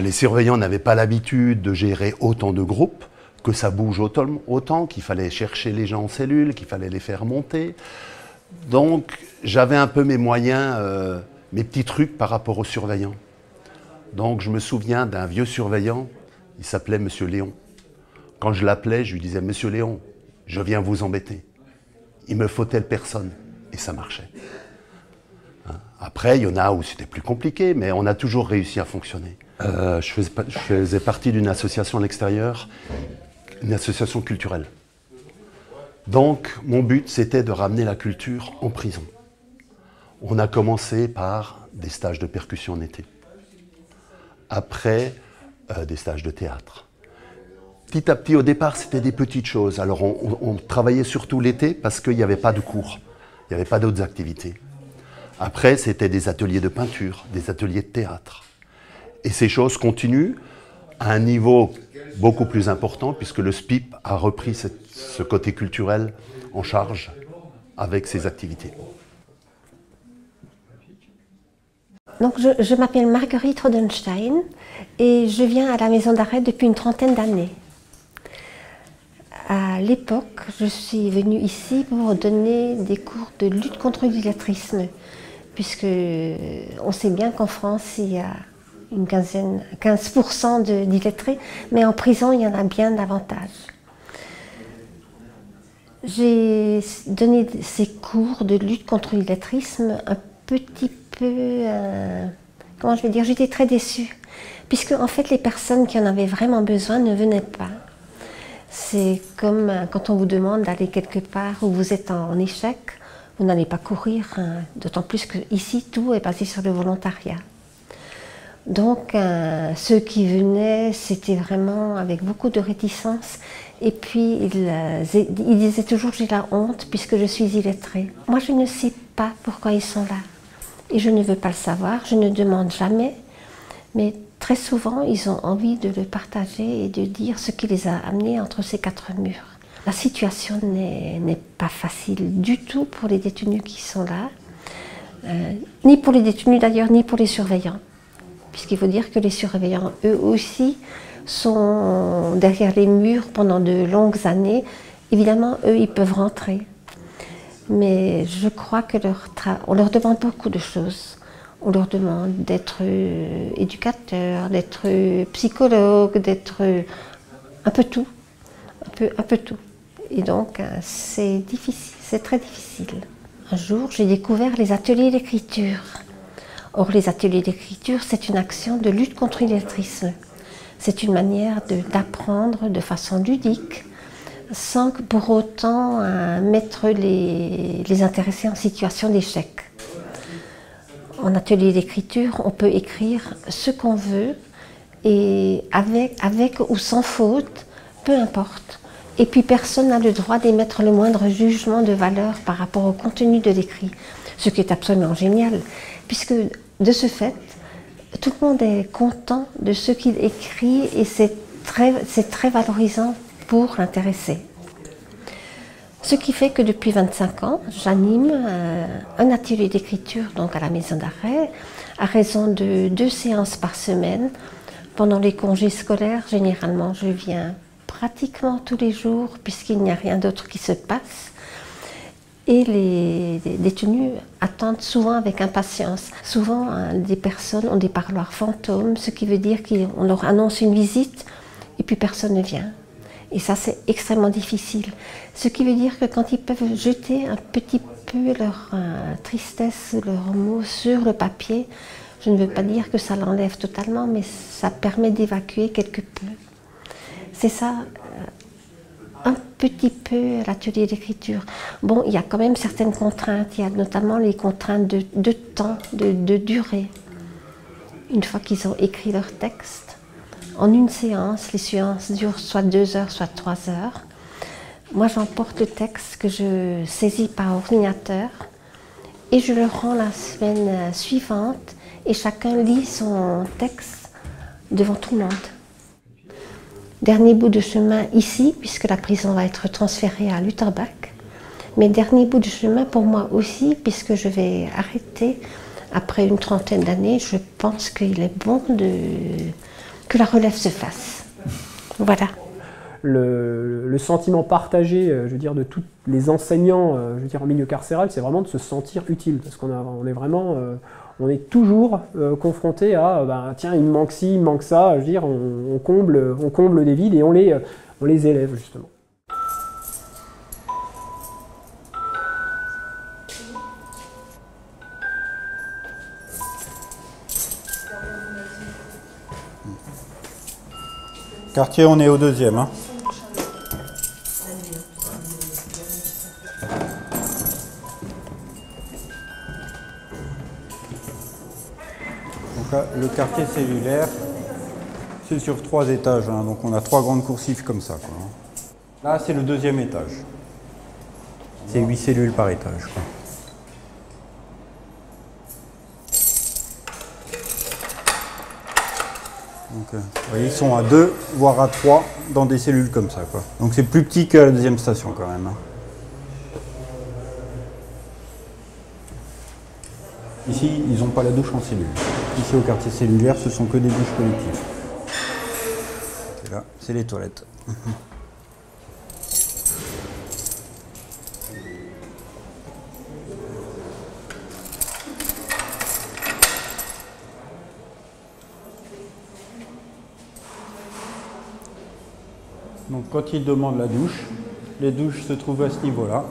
Les surveillants n'avaient pas l'habitude de gérer autant de groupes, que ça bouge autant qu'il fallait chercher les gens en cellule, qu'il fallait les faire monter. Donc, j'avais un peu mes moyens, mes petits trucs par rapport aux surveillants. Donc, je me souviens d'un vieux surveillant, il s'appelait Monsieur Léon. Quand je l'appelais, je lui disais « Monsieur Léon, je viens vous embêter. Il me faut telle personne. » Et ça marchait. Après, il y en a où c'était plus compliqué, mais on a toujours réussi à fonctionner. Je faisais partie d'une association à l'extérieur, une association culturelle. Donc, mon but, c'était de ramener la culture en prison. On a commencé par des stages de percussion en été. Après, des stages de théâtre. Petit à petit, au départ, c'était des petites choses. Alors, on travaillait surtout l'été parce qu'il n'y avait pas de cours. Il n'y avait pas d'autres activités. Après, c'était des ateliers de peinture, des ateliers de théâtre. Et ces choses continuent à un niveau beaucoup plus important puisque le SPIP a repris ce côté culturel en charge avec ses activités. Donc, je m'appelle Marguerite Rodenstein et je viens à la maison d'arrêt depuis une trentaine d'années. À l'époque, je suis venue ici pour donner des cours de lutte contre l'illettrisme, puisque on sait bien qu'en France, il y a une 15% d'illettrés, mais en prison, il y en a bien davantage. J'ai donné ces cours de lutte contre l'illettrisme un petit peu, comment je vais dire, j'étais très déçue, puisque en fait, les personnes qui en avaient vraiment besoin ne venaient pas. C'est comme quand on vous demande d'aller quelque part où vous êtes en échec, vous n'allez pas courir, hein, d'autant plus qu'ici, tout est basé sur le volontariat. Donc, ceux qui venaient, c'était vraiment avec beaucoup de réticence. Et puis, ils disaient toujours « j'ai la honte puisque je suis illettrée ». Moi, je ne sais pas pourquoi ils sont là. Et je ne veux pas le savoir, je ne demande jamais. Mais très souvent, ils ont envie de le partager et de dire ce qui les a amenés entre ces quatre murs. La situation n'est pas facile du tout pour les détenus qui sont là, ni pour les détenus d'ailleurs, ni pour les surveillants. Puisqu'il faut dire que les surveillants, eux aussi, sont derrière les murs pendant de longues années. Évidemment, eux, ils peuvent rentrer. Mais je crois qu'on leur demande beaucoup de choses. On leur demande d'être éducateur, d'être psychologue, d'être un peu tout, un peu tout. Et donc, c'est difficile, c'est très difficile. Un jour, j'ai découvert les ateliers d'écriture. Or, les ateliers d'écriture, c'est une action de lutte contre l'illettrisme. C'est une manière d'apprendre de façon ludique, sans que pour autant mettre les intéressés en situation d'échec. En atelier d'écriture, on peut écrire ce qu'on veut, et avec ou sans faute, peu importe. Et puis personne n'a le droit d'émettre le moindre jugement de valeur par rapport au contenu de l'écrit, ce qui est absolument génial, puisque de ce fait, tout le monde est content de ce qu'il écrit et c'est très valorisant pour l'intéressé. Ce qui fait que depuis 25 ans, j'anime un atelier d'écriture donc à la maison d'arrêt, à raison de 2 séances par semaine. Pendant les congés scolaires, généralement, je viens pratiquement tous les jours, puisqu'il n'y a rien d'autre qui se passe. Et les détenus attendent souvent avec impatience. Souvent, des personnes ont des parloirs fantômes, ce qui veut dire qu'on leur annonce une visite et puis personne ne vient. Et ça, c'est extrêmement difficile. Ce qui veut dire que quand ils peuvent jeter un petit peu leur tristesse, leurs mots sur le papier, je ne veux pas dire que ça l'enlève totalement, mais ça permet d'évacuer quelque peu. C'est ça, un petit peu l'atelier d'écriture. Bon, il y a quand même certaines contraintes. Il y a notamment les contraintes de temps, de durée. Une fois qu'ils ont écrit leur texte, en une séance, les séances durent soit 2 heures, soit 3 heures. Moi, j'emporte le texte que je saisis par ordinateur et je le rends la semaine suivante et chacun lit son texte devant tout le monde. Dernier bout de chemin ici, puisque la prison va être transférée à Lutterbach. Mais dernier bout de chemin pour moi aussi, puisque je vais arrêter après une trentaine d'années. Je pense qu'il est bon que la relève se fasse. Voilà. Le sentiment partagé, je veux dire, de tous les enseignants, je veux dire, en milieu carcéral, c'est vraiment de se sentir utile, parce qu'on est vraiment, on est toujours confronté à, bah, tiens, il me manque ci, il me manque ça, je veux dire, on comble des vides et on les élève justement. Quartier, on est au deuxième. Hein. Donc là, le quartier cellulaire, c'est sur 3 étages. Hein. Donc on a 3 grandes coursives comme ça. Quoi. Là, c'est le deuxième étage. C'est 8 cellules par étage. Quoi. Donc, vous voyez, ils sont à 2, voire à 3 dans des cellules comme ça. Quoi. Donc c'est plus petit que la deuxième station quand même. Hein. Ici, ils n'ont pas la douche en cellule. Ici, au quartier cellulaire, ce sont que des douches collectives. Et là, c'est les toilettes. Donc quand ils demandent la douche, les douches se trouvent à ce niveau-là.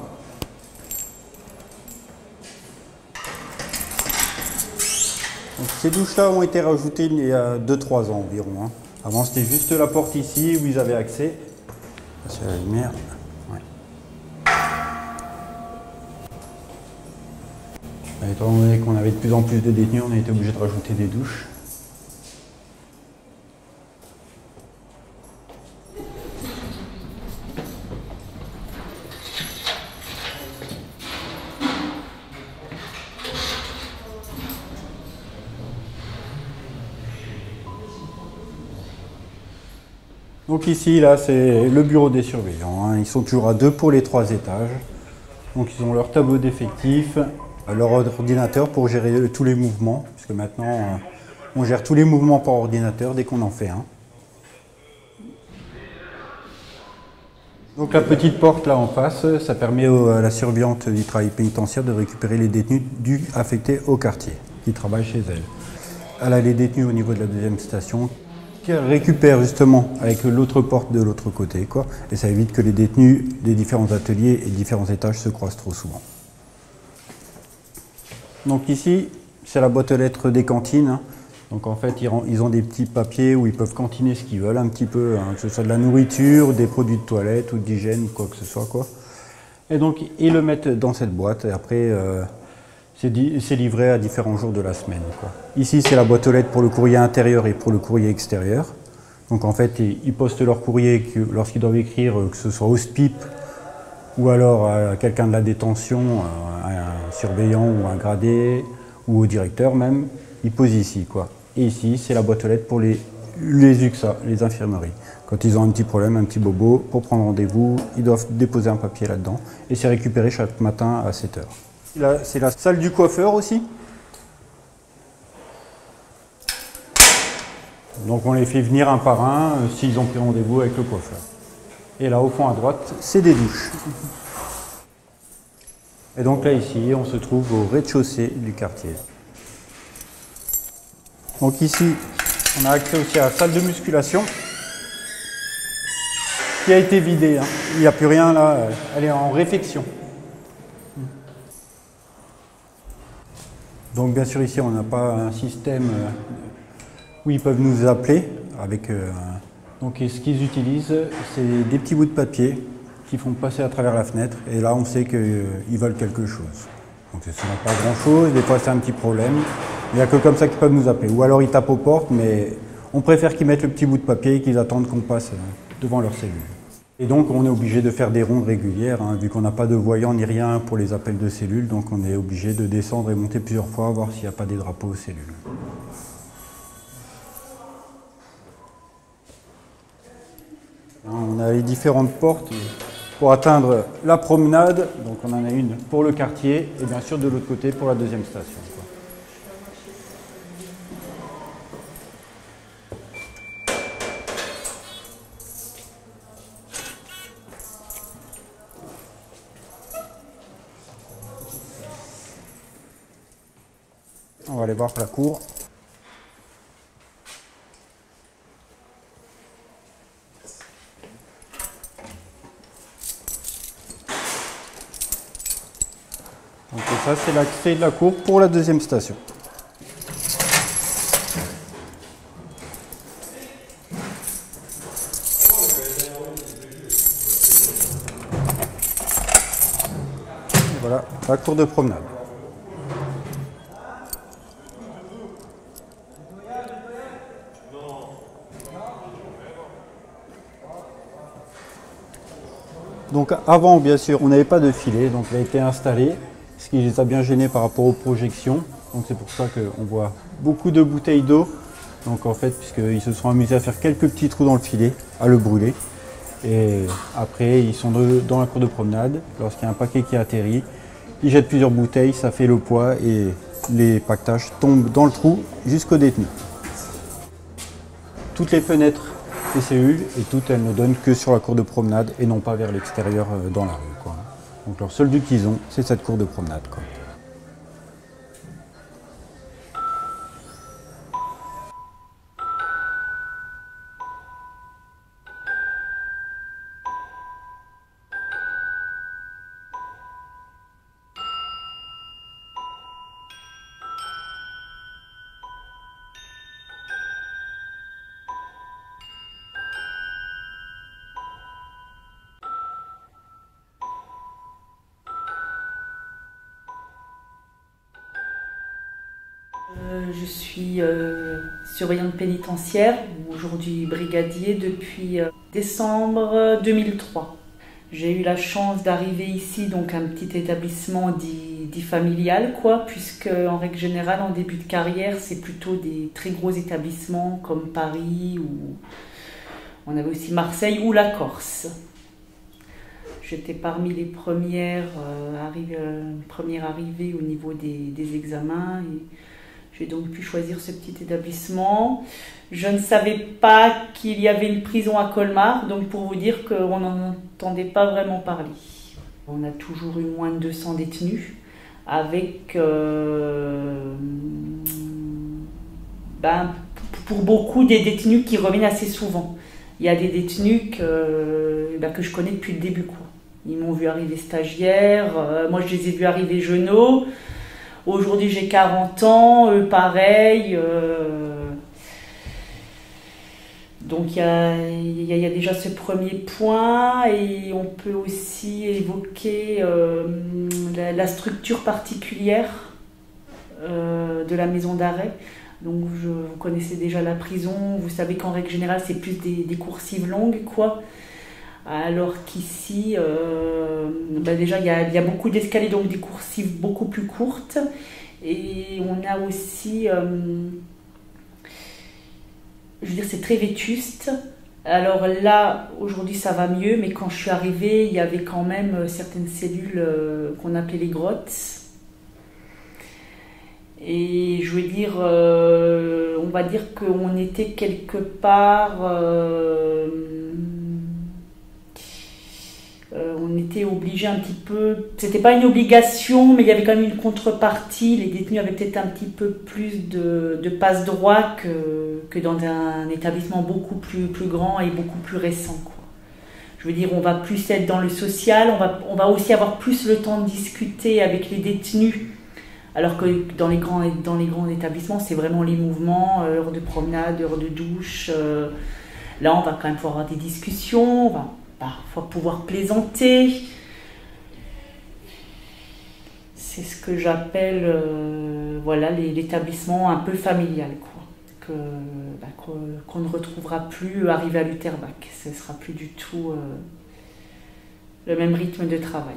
Donc ces douches-là ont été rajoutées il y a 2-3 ans environ. Hein. Avant c'était juste la porte ici où ils avaient accès. C'est la lumière. Ouais. Étant donné qu'on avait de plus en plus de détenus, on a été obligé de rajouter des douches. Donc ici, là, c'est le bureau des surveillants. Hein. Ils sont toujours à 2 pour les 3 étages. Donc ils ont leur tableau d'effectifs, leur ordinateur pour gérer tous les mouvements, puisque maintenant, on gère tous les mouvements par ordinateur dès qu'on en fait un. Donc la petite porte là en face, ça permet à la surveillante du travail pénitentiaire de récupérer les détenus affectés au quartier, qui travaillent chez elle. Elle a les détenus au niveau de la deuxième station, qu'elle récupère justement avec l'autre porte de l'autre côté, quoi. Et ça évite que les détenus des différents ateliers et différents étages se croisent trop souvent. Donc ici, c'est la boîte aux lettres des cantines. Hein. Donc en fait, ils ont des petits papiers où ils peuvent cantiner ce qu'ils veulent un petit peu, hein, que ce soit de la nourriture, des produits de toilette ou d'hygiène ou quoi que ce soit, quoi. Et donc ils le mettent dans cette boîte et après c'est livré à différents jours de la semaine, quoi. Ici, c'est la boîte aux lettres pour le courrier intérieur et pour le courrier extérieur. Donc en fait, ils postent leur courrier lorsqu'ils doivent écrire, que ce soit au SPIP ou alors à quelqu'un de la détention, un surveillant ou un gradé ou au directeur même, ils posent ici, quoi. Et ici, c'est la boîte aux lettres pour les UXA, les infirmeries. Quand ils ont un petit problème, un petit bobo, pour prendre rendez-vous, ils doivent déposer un papier là-dedans et c'est récupéré chaque matin à 7 h. Là, c'est la salle du coiffeur aussi. Donc on les fait venir un par un s'ils ont pris rendez-vous avec le coiffeur. Et là, au fond à droite, c'est des douches. Et donc là, ici, on se trouve au rez-de-chaussée du quartier. Donc ici, on a accès aussi à la salle de musculation qui a été vidée. Hein. Il n'y a plus rien là, elle est en réfection. Donc bien sûr ici on n'a pas un système où ils peuvent nous appeler avec donc ce qu'ils utilisent c'est des petits bouts de papier qui font passer à travers la fenêtre et là on sait qu'ils veulent quelque chose. Donc ce n'est pas grand chose, des fois c'est un petit problème, il n'y a que comme ça qu'ils peuvent nous appeler ou alors ils tapent aux portes mais on préfère qu'ils mettent le petit bout de papier et qu'ils attendent qu'on passe devant leur cellule. Et donc on est obligé de faire des rondes régulières, hein, vu qu'on n'a pas de voyant ni rien pour les appels de cellules, donc on est obligé de descendre et monter plusieurs fois, voir s'il n'y a pas des drapeaux aux cellules. On a les différentes portes pour atteindre la promenade. Donc on en a une pour le quartier et bien sûr de l'autre côté pour la deuxième station. On va aller voir la cour. Donc ça c'est l'accès de la cour pour la deuxième station. Et voilà la cour de promenade. Donc avant, bien sûr, on n'avait pas de filet, donc il a été installé, ce qui les a bien gênés par rapport aux projections. Donc c'est pour ça qu'on voit beaucoup de bouteilles d'eau. Donc en fait, puisqu'ils se sont amusés à faire quelques petits trous dans le filet, à le brûler. Et après, ils sont dans la cour de promenade. Lorsqu'il y a un paquet qui atterrit, ils jettent plusieurs bouteilles, ça fait le poids et les paquetages tombent dans le trou jusqu'au détenu. Toutes les fenêtres des cellules et toutes elles ne donnent que sur la cour de promenade et non pas vers l'extérieur dans la rue, quoi. Donc leur seul but qu'ils ont, c'est cette cour de promenade, quoi. Je suis surveillante pénitentiaire, aujourd'hui brigadier depuis décembre 2003. J'ai eu la chance d'arriver ici, donc un petit établissement dit familial, quoi, puisque en règle générale, en début de carrière, c'est plutôt des très gros établissements comme Paris, ou on avait aussi Marseille ou la Corse. J'étais parmi les premières arrivées au niveau des examens. Et j'ai donc pu choisir ce petit établissement. Je ne savais pas qu'il y avait une prison à Colmar, donc pour vous dire qu'on n'en entendait pas vraiment parler. On a toujours eu moins de 200 détenus, avec pour beaucoup des détenus qui reviennent assez souvent. Il y a des détenus que je connais depuis le début, quoi. Ils m'ont vu arriver stagiaire, moi je les ai vus arriver jeuneaux. Aujourd'hui j'ai 40 ans, eux pareil. Donc il y a déjà ce premier point, et on peut aussi évoquer la structure particulière de la maison d'arrêt. Donc vous connaissez déjà la prison, vous savez qu'en règle générale c'est plus des coursives longues, quoi. Alors qu'ici, déjà il y a beaucoup d'escaliers, donc des coursives beaucoup plus courtes. Et on a aussi, je veux dire, c'est très vétuste. Alors là, aujourd'hui ça va mieux, mais quand je suis arrivée, il y avait quand même certaines cellules qu'on appelait les grottes. Et je veux dire, on va dire qu'on était quelque part... on était obligé un petit peu, c'était pas une obligation, mais il y avait quand même une contrepartie. Les détenus avaient peut-être un petit peu plus de passe-droit que dans un établissement beaucoup plus grand et beaucoup plus récent, quoi. Je veux dire, on va plus être dans le social, on va aussi avoir plus le temps de discuter avec les détenus, alors que dans les grands établissements, c'est vraiment les mouvements, heures de promenade, heures de douche. Là, on va quand même pouvoir avoir des discussions, on va parfois pouvoir plaisanter. C'est ce que j'appelle l'établissement un peu familial, quoi. Qu'on ne retrouvera plus arrivé à Lutterbach. Ce ne sera plus du tout le même rythme de travail.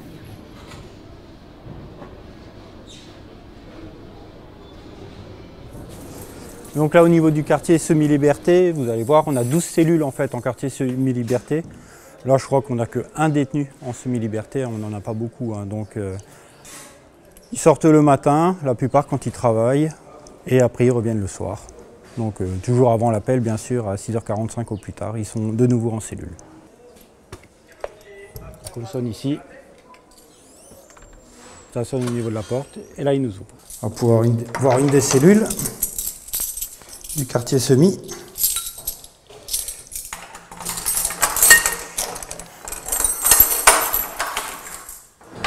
Donc là, au niveau du quartier semi-liberté, vous allez voir, on a 12 cellules en fait en quartier semi-liberté. Là, je crois qu'on n'a qu'un détenu en semi-liberté, on n'en a pas beaucoup. Hein, donc, ils sortent le matin, la plupart quand ils travaillent, et après ils reviennent le soir. Donc toujours avant l'appel, bien sûr, à 6h45 au plus tard, ils sont de nouveau en cellule. On sonne ici, ça sonne au niveau de la porte, et là ils nous ouvrent. On va pouvoir voir une des cellules du quartier semi.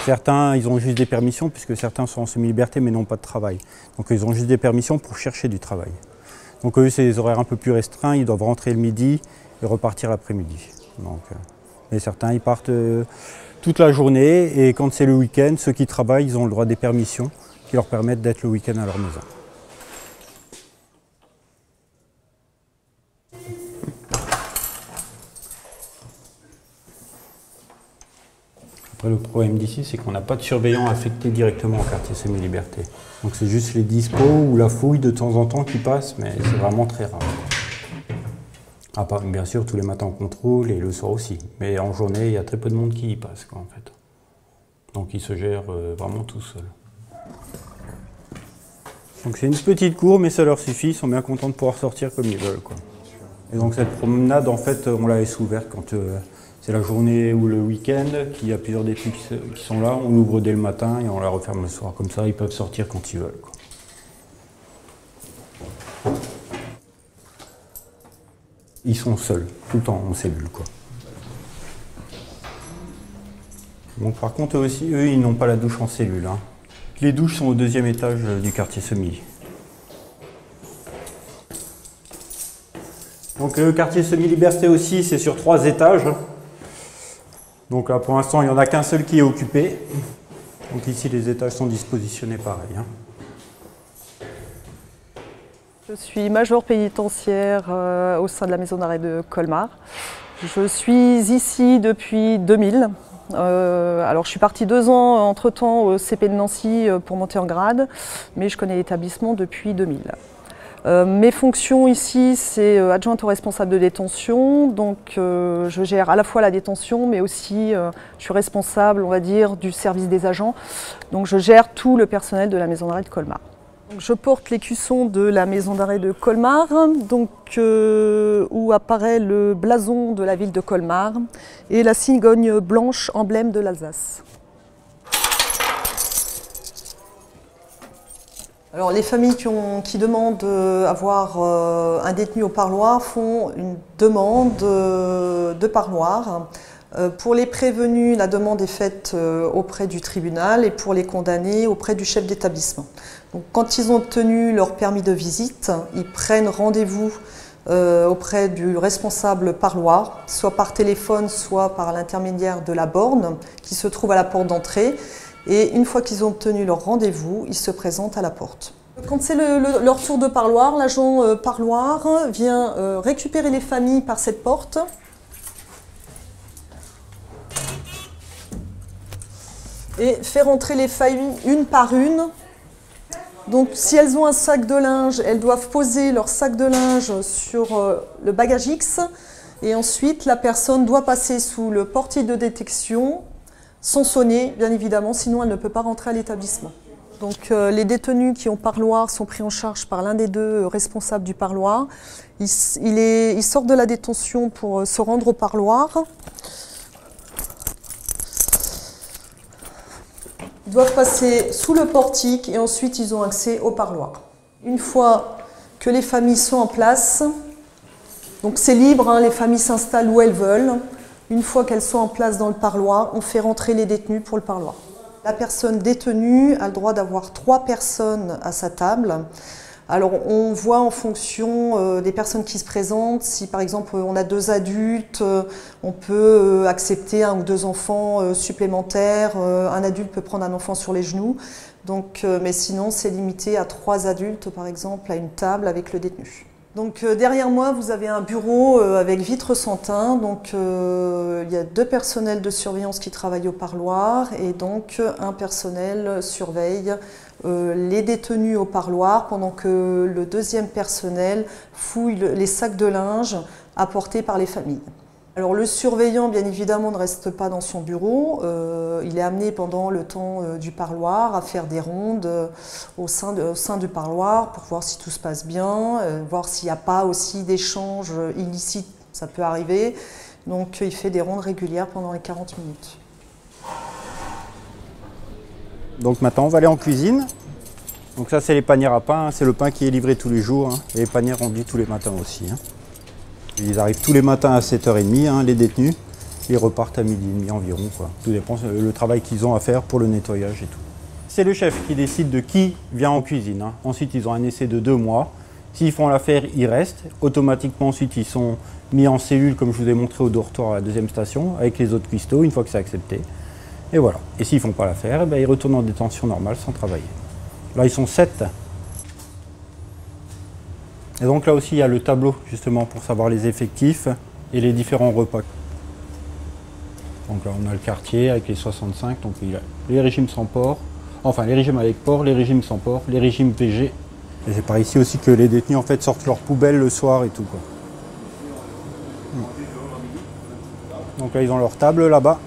Certains, ils ont juste des permissions, puisque certains sont en semi-liberté mais n'ont pas de travail. Donc ils ont juste des permissions pour chercher du travail. Donc eux, c'est des horaires un peu plus restreints, ils doivent rentrer le midi et repartir l'après-midi. Mais certains, ils partent toute la journée, et quand c'est le week-end, ceux qui travaillent, ils ont le droit des permissions qui leur permettent d'être le week-end à leur maison. Après, le problème d'ici, c'est qu'on n'a pas de surveillant affecté directement au quartier semi-liberté. Donc c'est juste les dispos ou la fouille de temps en temps qui passe, mais c'est vraiment très rare. À part, bien sûr, tous les matins on contrôle et le soir aussi. Mais en journée, il y a très peu de monde qui y passe, quoi, en fait. Donc ils se gèrent vraiment tout seuls. Donc c'est une petite cour, mais ça leur suffit, ils sont bien contents de pouvoir sortir comme ils veulent, quoi. Et donc cette promenade, en fait, on la laisse ouverte quand c'est la journée ou le week-end, qu'il y a plusieurs détenus qui sont là, on l'ouvre dès le matin et on la referme le soir. Comme ça, ils peuvent sortir quand ils veulent, quoi. Ils sont seuls, tout le temps en cellule, quoi. Bon, par contre, eux aussi, ils n'ont pas la douche en cellule, hein. Les douches sont au 2e étage du quartier semi. Donc le quartier semi-liberté aussi, c'est sur 3 étages. Donc là, pour l'instant, il n'y en a qu'un seul qui est occupé. Donc ici, les étages sont dispositionnés pareil, hein. Je suis major pénitentiaire au sein de la maison d'arrêt de Colmar. Je suis ici depuis 2000. Alors je suis partie 2 ans entre-temps au CP de Nancy pour monter en grade, mais je connais l'établissement depuis 2000. Mes fonctions ici, c'est adjointe au responsable de détention, donc je gère à la fois la détention, mais aussi je suis responsable, on va dire, du service des agents. Donc je gère tout le personnel de la maison d'arrêt de Colmar. Je porte l'écusson de la maison d'arrêt de Colmar, donc, où apparaît le blason de la ville de Colmar et la cigogne blanche, emblème de l'Alsace. Alors, les familles qui demandent à voir un détenu au parloir font une demande de parloir. Pour les prévenus, la demande est faite auprès du tribunal et pour les condamnés auprès du chef d'établissement. Donc, quand ils ont obtenu leur permis de visite, ils prennent rendez-vous auprès du responsable parloir, soit par téléphone, soit par l'intermédiaire de la borne qui se trouve à la porte d'entrée. Et une fois qu'ils ont obtenu leur rendez-vous, ils se présentent à la porte. Quand c'est leur tour de parloir, l'agent parloir vient récupérer les familles par cette porte. Et faire entrer les familles une par une. Donc si elles ont un sac de linge, elles doivent poser leur sac de linge sur le bagage X. Et ensuite, la personne doit passer sous le portier de détection, sans sonner, bien évidemment, sinon elle ne peut pas rentrer à l'établissement. Donc les détenus qui ont parloir sont pris en charge par l'un des 2 responsables du parloir. Ils sortent de la détention pour se rendre au parloir. Ils doivent passer sous le portique et ensuite ils ont accès au parloir. Une fois que les familles sont en place, donc c'est libre, hein, les familles s'installent où elles veulent. Une fois qu'elles sont en place dans le parloir, on fait rentrer les détenus pour le parloir. La personne détenue a le droit d'avoir 3 personnes à sa table. Alors on voit en fonction des personnes qui se présentent, si par exemple on a 2 adultes, on peut accepter 1 ou 2 enfants supplémentaires, un adulte peut prendre un enfant sur les genoux, donc, mais sinon c'est limité à 3 adultes par exemple à une table avec le détenu. Donc derrière moi vous avez un bureau avec vitre sans teint, donc il y a 2 personnels de surveillance qui travaillent au parloir et donc un personnel surveille les détenus au parloir pendant que le 2e personnel fouille les sacs de linge apportés par les familles. Alors le surveillant, bien évidemment, ne reste pas dans son bureau. Il est amené pendant le temps du parloir à faire des rondes au sein du parloir pour voir si tout se passe bien, voir s'il n'y a pas aussi d'échanges illicites, ça peut arriver. Donc il fait des rondes régulières pendant les 40 minutes. Donc maintenant on va aller en cuisine. Donc ça c'est les panières à pain, c'est le pain qui est livré tous les jours. Et les panières on dit tous les matins aussi. Ils arrivent tous les matins à 7h30, les détenus. Ils repartent à 12h30 environ, quoi. Tout dépend le travail qu'ils ont à faire pour le nettoyage et tout. C'est le chef qui décide de qui vient en cuisine. Ensuite, ils ont un essai de 2 mois. S'ils font l'affaire, ils restent. Automatiquement, ensuite, ils sont mis en cellule, comme je vous ai montré au dortoir à la 2e station, avec les autres cuistots, une fois que c'est accepté. Et voilà. Et s'ils ne font pas l'affaire, ils retournent en détention normale sans travailler. Là, ils sont 7. Et donc là aussi, il y a le tableau, justement, pour savoir les effectifs et les différents repas. Donc là, on a le quartier avec les 65, donc il y a les régimes sans porc, enfin les régimes avec porc, les régimes sans porc, les régimes VG. Et c'est par ici aussi que les détenus, en fait, sortent leurs poubelles le soir et tout, quoi. Donc là, ils ont leur table là-bas.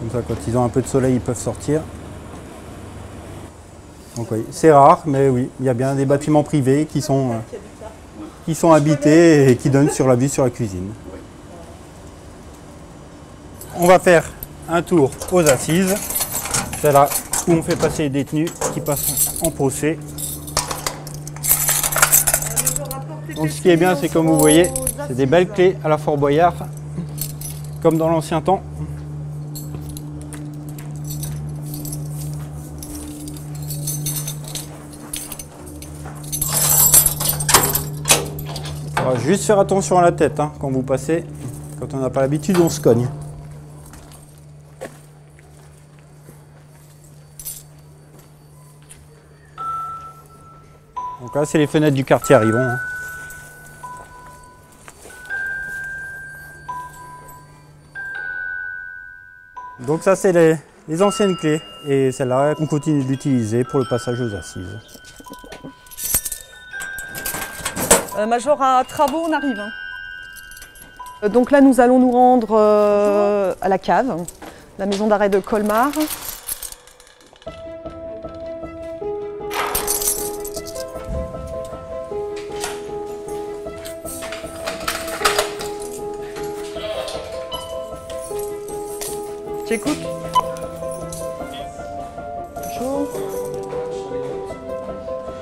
Comme ça, quand ils ont un peu de soleil, ils peuvent sortir. Donc oui, c'est rare, mais oui, il y a bien des bâtiments privés qui sont habités et qui donnent sur la vue sur la cuisine. On va faire un tour aux assises. C'est là où on fait passer les détenus qui passent en procès. Donc ce qui est bien, c'est comme vous voyez, c'est des belles clés à la Fort Boyard, comme dans l'ancien temps. On va juste faire attention à la tête quand vous passez. Quand on n'a pas l'habitude, on se cogne. Donc là, c'est les fenêtres du quartier Arrivon. Donc ça, c'est les anciennes clés. Et celle-là, on continue de l'utiliser pour le passage aux assises. Major, à travaux, on arrive. Donc là, nous allons nous rendre à la cave, la maison d'arrêt de Colmar. Tu écoutes? Bonjour.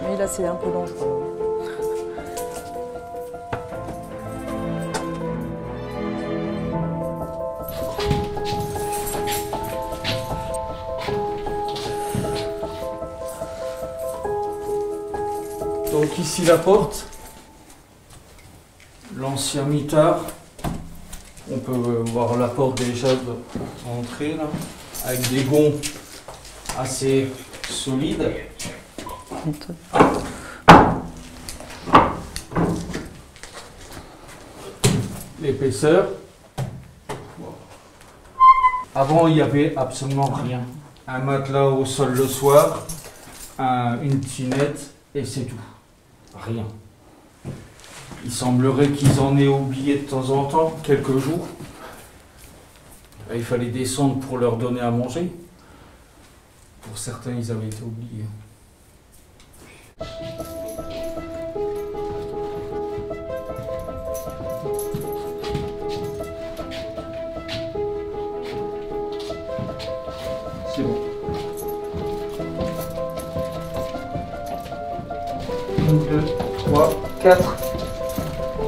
Oui, là, c'est un peu dangereux. Donc ici la porte, l'ancien mitard. On peut voir la porte déjà d'entrée là, avec des gonds assez solides. L'épaisseur. Avant il n'y avait absolument rien. Un matelas au sol le soir, une tinette et c'est tout. Rien. Il semblerait qu'ils en aient oublié de temps en temps, quelques jours. Il fallait descendre pour leur donner à manger. Pour certains, ils avaient été oubliés. C'est bon. 1, 2, 3, 4.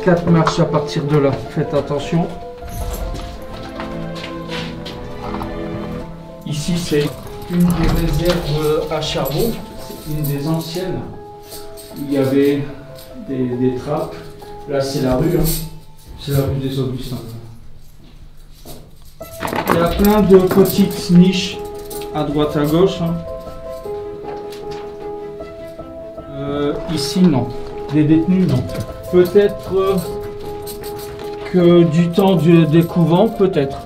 4 marches à partir de là. Faites attention. Ici, c'est une des réserves à charbon. C'est une des anciennes. Il y avait des trappes. Là, c'est la rue. C'est la rue des Augustins. Il y a plein de petites niches à droite à gauche. Ici, non. Des détenus, non. Peut-être que du temps des couvents, peut-être.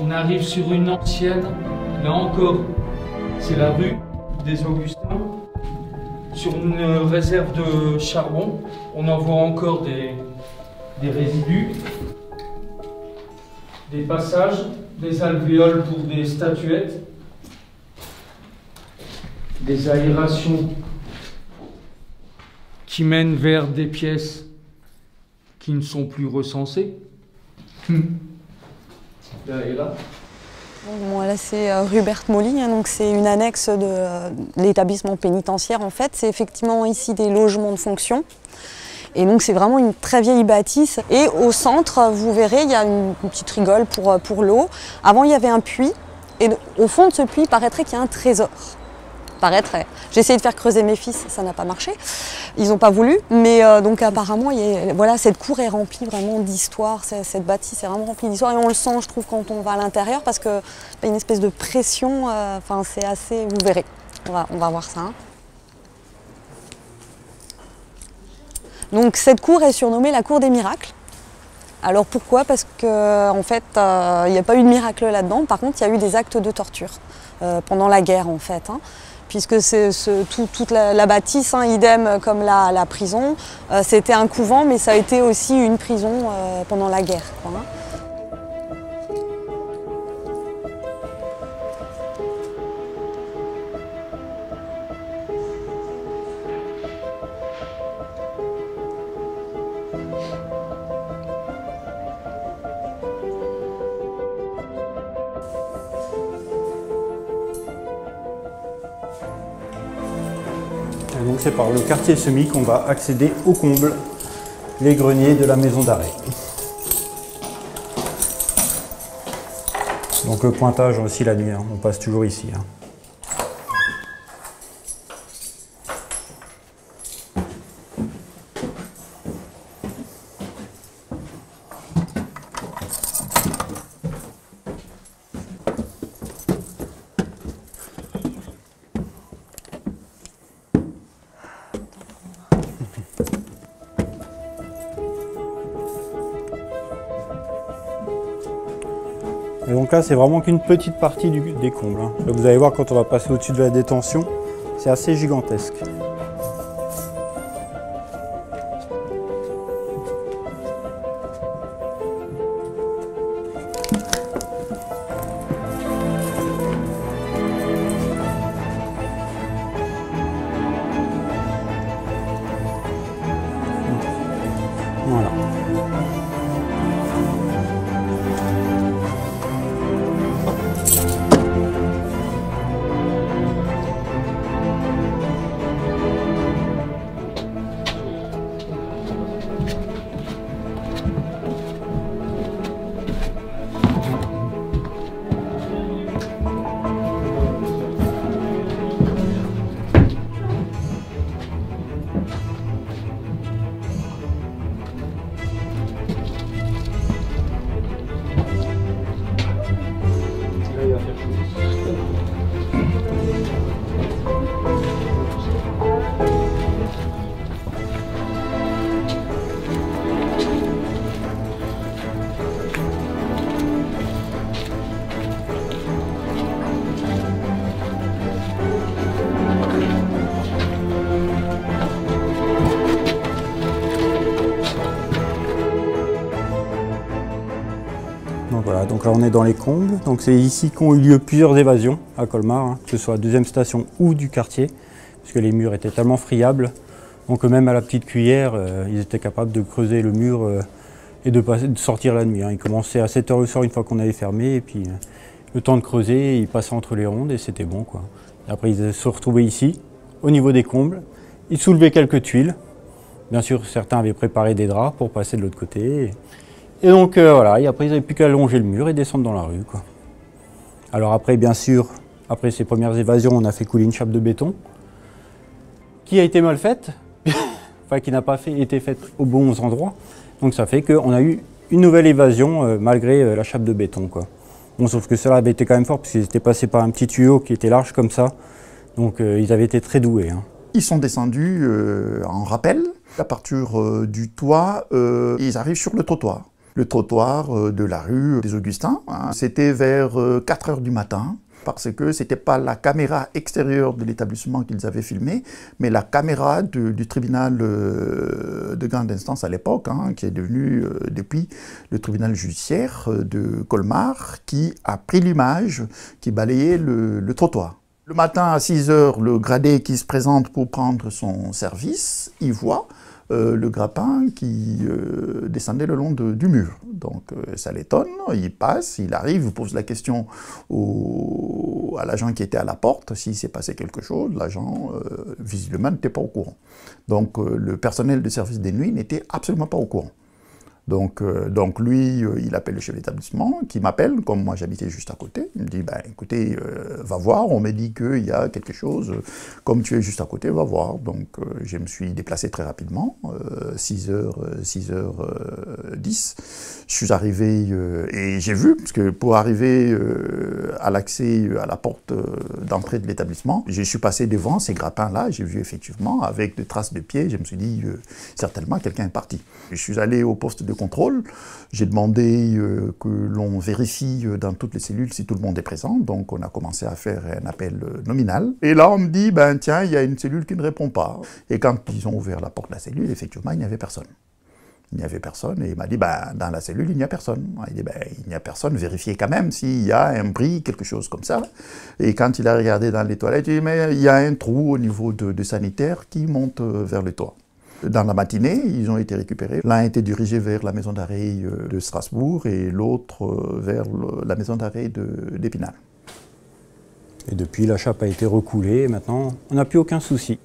On arrive sur une ancienne, là encore, c'est la rue des Augustins. sur une réserve de charbon. On en voit encore des résidus, des passages, des alvéoles pour des statuettes, des aérations qui mènent vers des pièces qui ne sont plus recensées. Là et là. Bon, là c'est rue Berthe-Molly, hein, donc c'est une annexe de l'établissement pénitentiaire en fait. C'est effectivement ici des logements de fonction. Et donc c'est vraiment une très vieille bâtisse. Et au centre, vous verrez, il y a une petite rigole pour l'eau. Avant il y avait un puits, et au fond de ce puits, il paraîtrait qu'il y a un trésor. Paraîtrait. J'ai essayé de faire creuser mes fils, ça n'a pas marché. Ils n'ont pas voulu, mais donc apparemment, voilà, cette cour est remplie vraiment d'histoire. Cette bâtisse est vraiment remplie d'histoire et on le sent, je trouve, quand on va à l'intérieur parce qu'il y a une espèce de pression. Enfin, c'est assez. Vous verrez. On va voir ça. Hein. Donc cette cour est surnommée la cour des miracles. Alors pourquoi? Parce qu'en fait, il n'y a pas eu de miracle là-dedans. Par contre, il y a eu des actes de torture pendant la guerre, en fait. Hein. Puisque c'est toute la bâtisse, hein, idem comme la prison, c'était un couvent, mais ça a été aussi une prison pendant la guerre. Quoi, hein. Et donc c'est par le quartier semi qu'on va accéder au comble, les greniers de la maison d'arrêt. Donc le pointage aussi la nuit, hein, on passe toujours ici. Hein. Et donc là, c'est vraiment qu'une petite partie des combles. Hein. Là, vous allez voir, quand on va passer au-dessus de la détention, c'est assez gigantesque. Voilà. Donc voilà, donc là on est dans les combles. Donc c'est ici qu'ont eu lieu plusieurs évasions à Colmar, hein, que ce soit à deuxième station ou du quartier, puisque les murs étaient tellement friables. Donc même à la petite cuillère, ils étaient capables de creuser le mur et de sortir la nuit. Hein. Ils commençaient à 7 h le soir une fois qu'on avait fermé, et puis le temps de creuser, ils passaient entre les rondes et c'était bon, quoi. Et après ils se retrouvaient ici, au niveau des combles. Ils soulevaient quelques tuiles. Bien sûr, certains avaient préparé des draps pour passer de l'autre côté. Et donc voilà, et après ils n'avaient plus qu'à longer le mur et descendre dans la rue, quoi. Alors après, bien sûr, après ces premières évasions, on a fait couler une chape de béton qui a été mal faite, enfin qui n'a pas été faite aux bons endroits. Donc ça fait qu'on a eu une nouvelle évasion malgré la chape de béton, quoi. Bon, sauf que cela avait été quand même fort parce qu'ils étaient passés par un petit tuyau qui était large comme ça. Donc ils avaient été très doués. Hein. Ils sont descendus en rappel. À partir du toit, ils arrivent sur le trottoir. Le trottoir de la rue des Augustins. Hein. C'était vers 4 h du matin. Parce que ce n'était pas la caméra extérieure de l'établissement qu'ils avaient filmée, mais la caméra du tribunal de grande instance à l'époque, hein, qui est devenu depuis le tribunal judiciaire de Colmar, qui a pris l'image, qui balayait le trottoir. Le matin à 6 h, le gradé qui se présente pour prendre son service, il voit le grappin qui descendait le long du mur. Donc ça l'étonne, il passe, il arrive, il pose la question à l'agent qui était à la porte, s'il s'est passé quelque chose. L'agent, visiblement, n'était pas au courant. Donc le personnel de service des nuits n'était absolument pas au courant. Donc lui, il appelle le chef d'établissement, qui m'appelle, comme moi j'habitais juste à côté. Il me dit, ben, écoutez, va voir, on m'a dit qu'il y a quelque chose, comme tu es juste à côté, va voir. Donc je me suis déplacé très rapidement, 6h10. Je suis arrivé et j'ai vu, parce que pour arriver à l'accès à la porte d'entrée de l'établissement, je suis passé devant ces grappins-là, j'ai vu effectivement, avec des traces de pieds, je me suis dit, certainement quelqu'un est parti. Je suis allé au poste de contrôle, j'ai demandé que l'on vérifie dans toutes les cellules si tout le monde est présent, donc on a commencé à faire un appel nominal. Et là on me dit, ben tiens, il y a une cellule qui ne répond pas. Et quand ils ont ouvert la porte de la cellule, effectivement, il n'y avait personne. Il n'y avait personne, et il m'a dit, ben, dans la cellule, il n'y a personne. Il dit, ben, il n'y a personne, vérifiez quand même s'il y a un bris, quelque chose comme ça. Et quand il a regardé dans les toilettes, il dit, mais il y a un trou au niveau de sanitaire qui monte vers le toit. Dans la matinée, ils ont été récupérés. L'un a été dirigé vers la maison d'arrêt de Strasbourg et l'autre vers la maison d'arrêt d'Épinal. Et depuis, la chape a été recoulée et maintenant, on n'a plus aucun souci.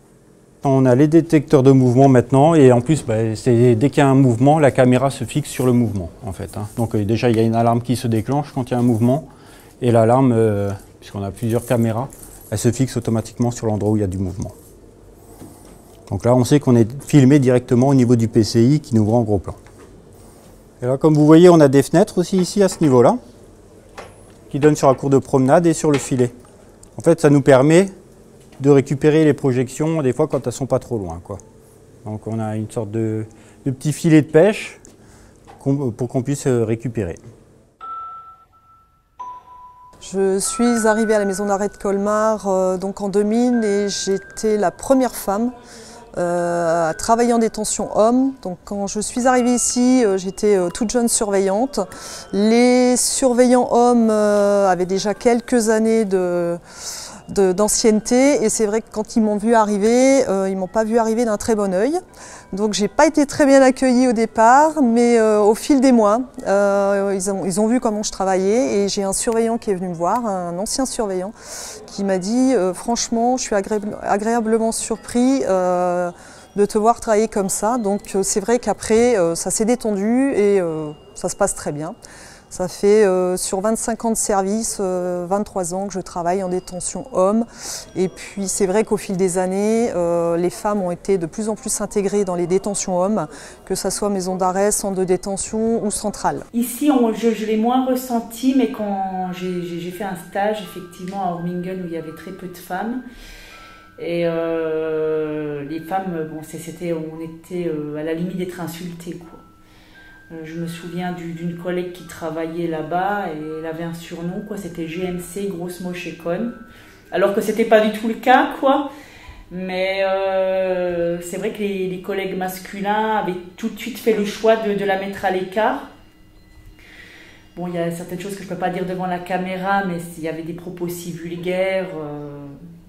On a les détecteurs de mouvement maintenant et en plus, dès qu'il y a un mouvement, la caméra se fixe sur le mouvement en fait. Hein. Donc déjà, il y a une alarme qui se déclenche quand il y a un mouvement et l'alarme, puisqu'on a plusieurs caméras, elle se fixe automatiquement sur l'endroit où il y a du mouvement. Donc là, on sait qu'on est filmé directement au niveau du PCI qui nous voit en gros plan. Et là, comme vous voyez, on a des fenêtres aussi ici à ce niveau-là, qui donnent sur la cour de promenade et sur le filet. En fait, ça nous permet de récupérer les projections, des fois, quand elles ne sont pas trop loin, quoi. Donc on a une sorte de petit filet de pêche pour qu'on puisse récupérer. Je suis arrivée à la maison d'arrêt de Colmar donc en 2000 et j'étais la première femme à travailler en détention homme. Donc quand je suis arrivée ici, j'étais toute jeune surveillante. Les surveillants hommes avaient déjà quelques années d'ancienneté et c'est vrai que quand ils m'ont vu arriver, ils m'ont pas vu arriver d'un très bon œil. Donc j'ai pas été très bien accueillie au départ, mais au fil des mois, ils ont vu comment je travaillais et j'ai un surveillant qui est venu me voir, un ancien surveillant, qui m'a dit franchement, je suis agréablement surpris de te voir travailler comme ça. Donc c'est vrai qu'après, ça s'est détendu et ça se passe très bien. Ça fait sur 25 ans de service, 23 ans que je travaille en détention homme. Et puis c'est vrai qu'au fil des années, les femmes ont été de plus en plus intégrées dans les détentions hommes, que ce soit maison d'arrêt, centre de détention ou centrale. Ici, je l'ai moins ressenti, mais quand j'ai fait un stage effectivement à Ormingen où il y avait très peu de femmes. Et les femmes, bon, on était à la limite d'être insultées, quoi. Je me souviens d'une collègue qui travaillait là-bas et elle avait un surnom, quoi, c'était GMC, grosse moche et conne. Alors que c'était pas du tout le cas, quoi. Mais c'est vrai que les collègues masculins avaient tout de suite fait le choix de la mettre à l'écart. Bon, il y a certaines choses que je peux pas dire devant la caméra, mais il y avait des propos si vulgaires.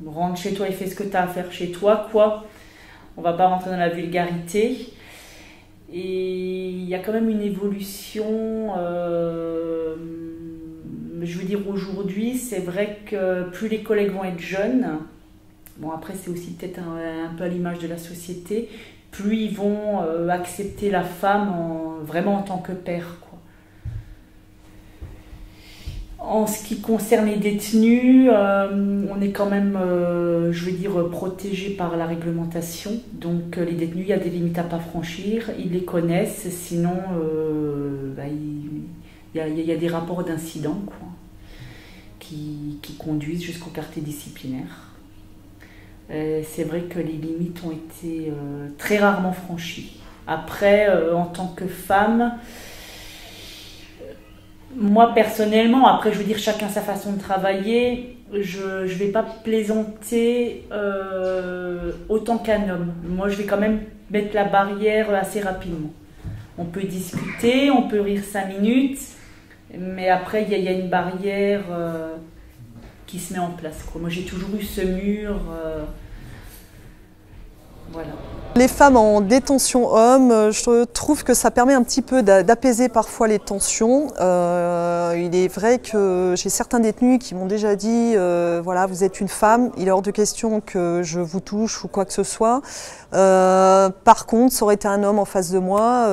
Rentre chez toi et fais ce que tu as à faire chez toi, quoi. On va pas rentrer dans la vulgarité. Et il y a quand même une évolution, je veux dire aujourd'hui, c'est vrai que plus les collègues vont être jeunes, bon après c'est aussi peut-être un peu à l'image de la société, plus ils vont accepter la femme vraiment en tant que père, quoi. En ce qui concerne les détenus, on est quand même, je veux dire, protégé par la réglementation. Donc les détenus, il y a des limites à ne pas franchir, ils les connaissent, sinon il y a des rapports d'incidents, quoi, qui conduisent jusqu'au quartier disciplinaire. C'est vrai que les limites ont été très rarement franchies. Après, en tant que femme, moi personnellement, après je veux dire chacun sa façon de travailler, je ne vais pas plaisanter autant qu'un homme. Moi, je vais quand même mettre la barrière assez rapidement. On peut discuter, on peut rire 5 minutes, mais après, il y a une barrière qui se met en place, quoi. Moi, j'ai toujours eu ce mur. Voilà. Les femmes en détention homme, je trouve que ça permet un petit peu d'apaiser parfois les tensions. Il est vrai que j'ai certains détenus qui m'ont déjà dit voilà, vous êtes une femme, il est hors de question que je vous touche ou quoi que ce soit. Par contre, ça aurait été un homme en face de moi,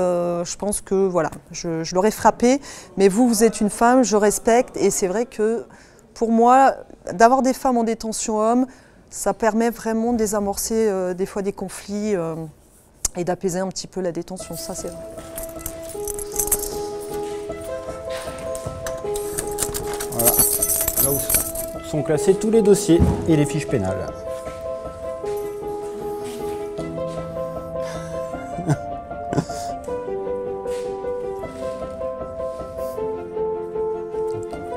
je pense que voilà, je l'aurais frappé. Mais vous êtes une femme, je respecte, et c'est vrai que pour moi, d'avoir des femmes en détention homme, ça permet vraiment de désamorcer des fois des conflits et d'apaiser un petit peu la détention, ça c'est vrai. Voilà, là où sont classés tous les dossiers et les fiches pénales.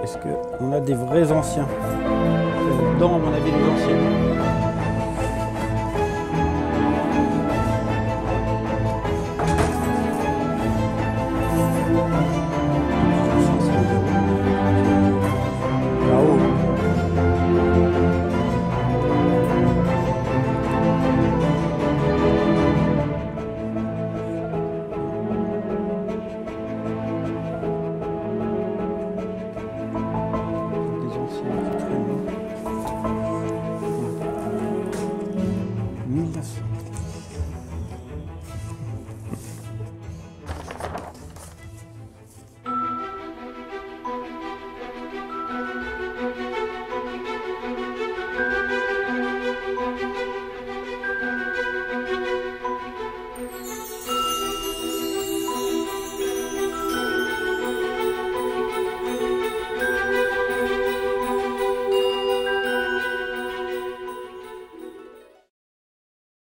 Est-ce qu'on a des vrais anciens? Dedans, à mon avis, les anciens. Là-haut. Des anciens qui traînent. 1900.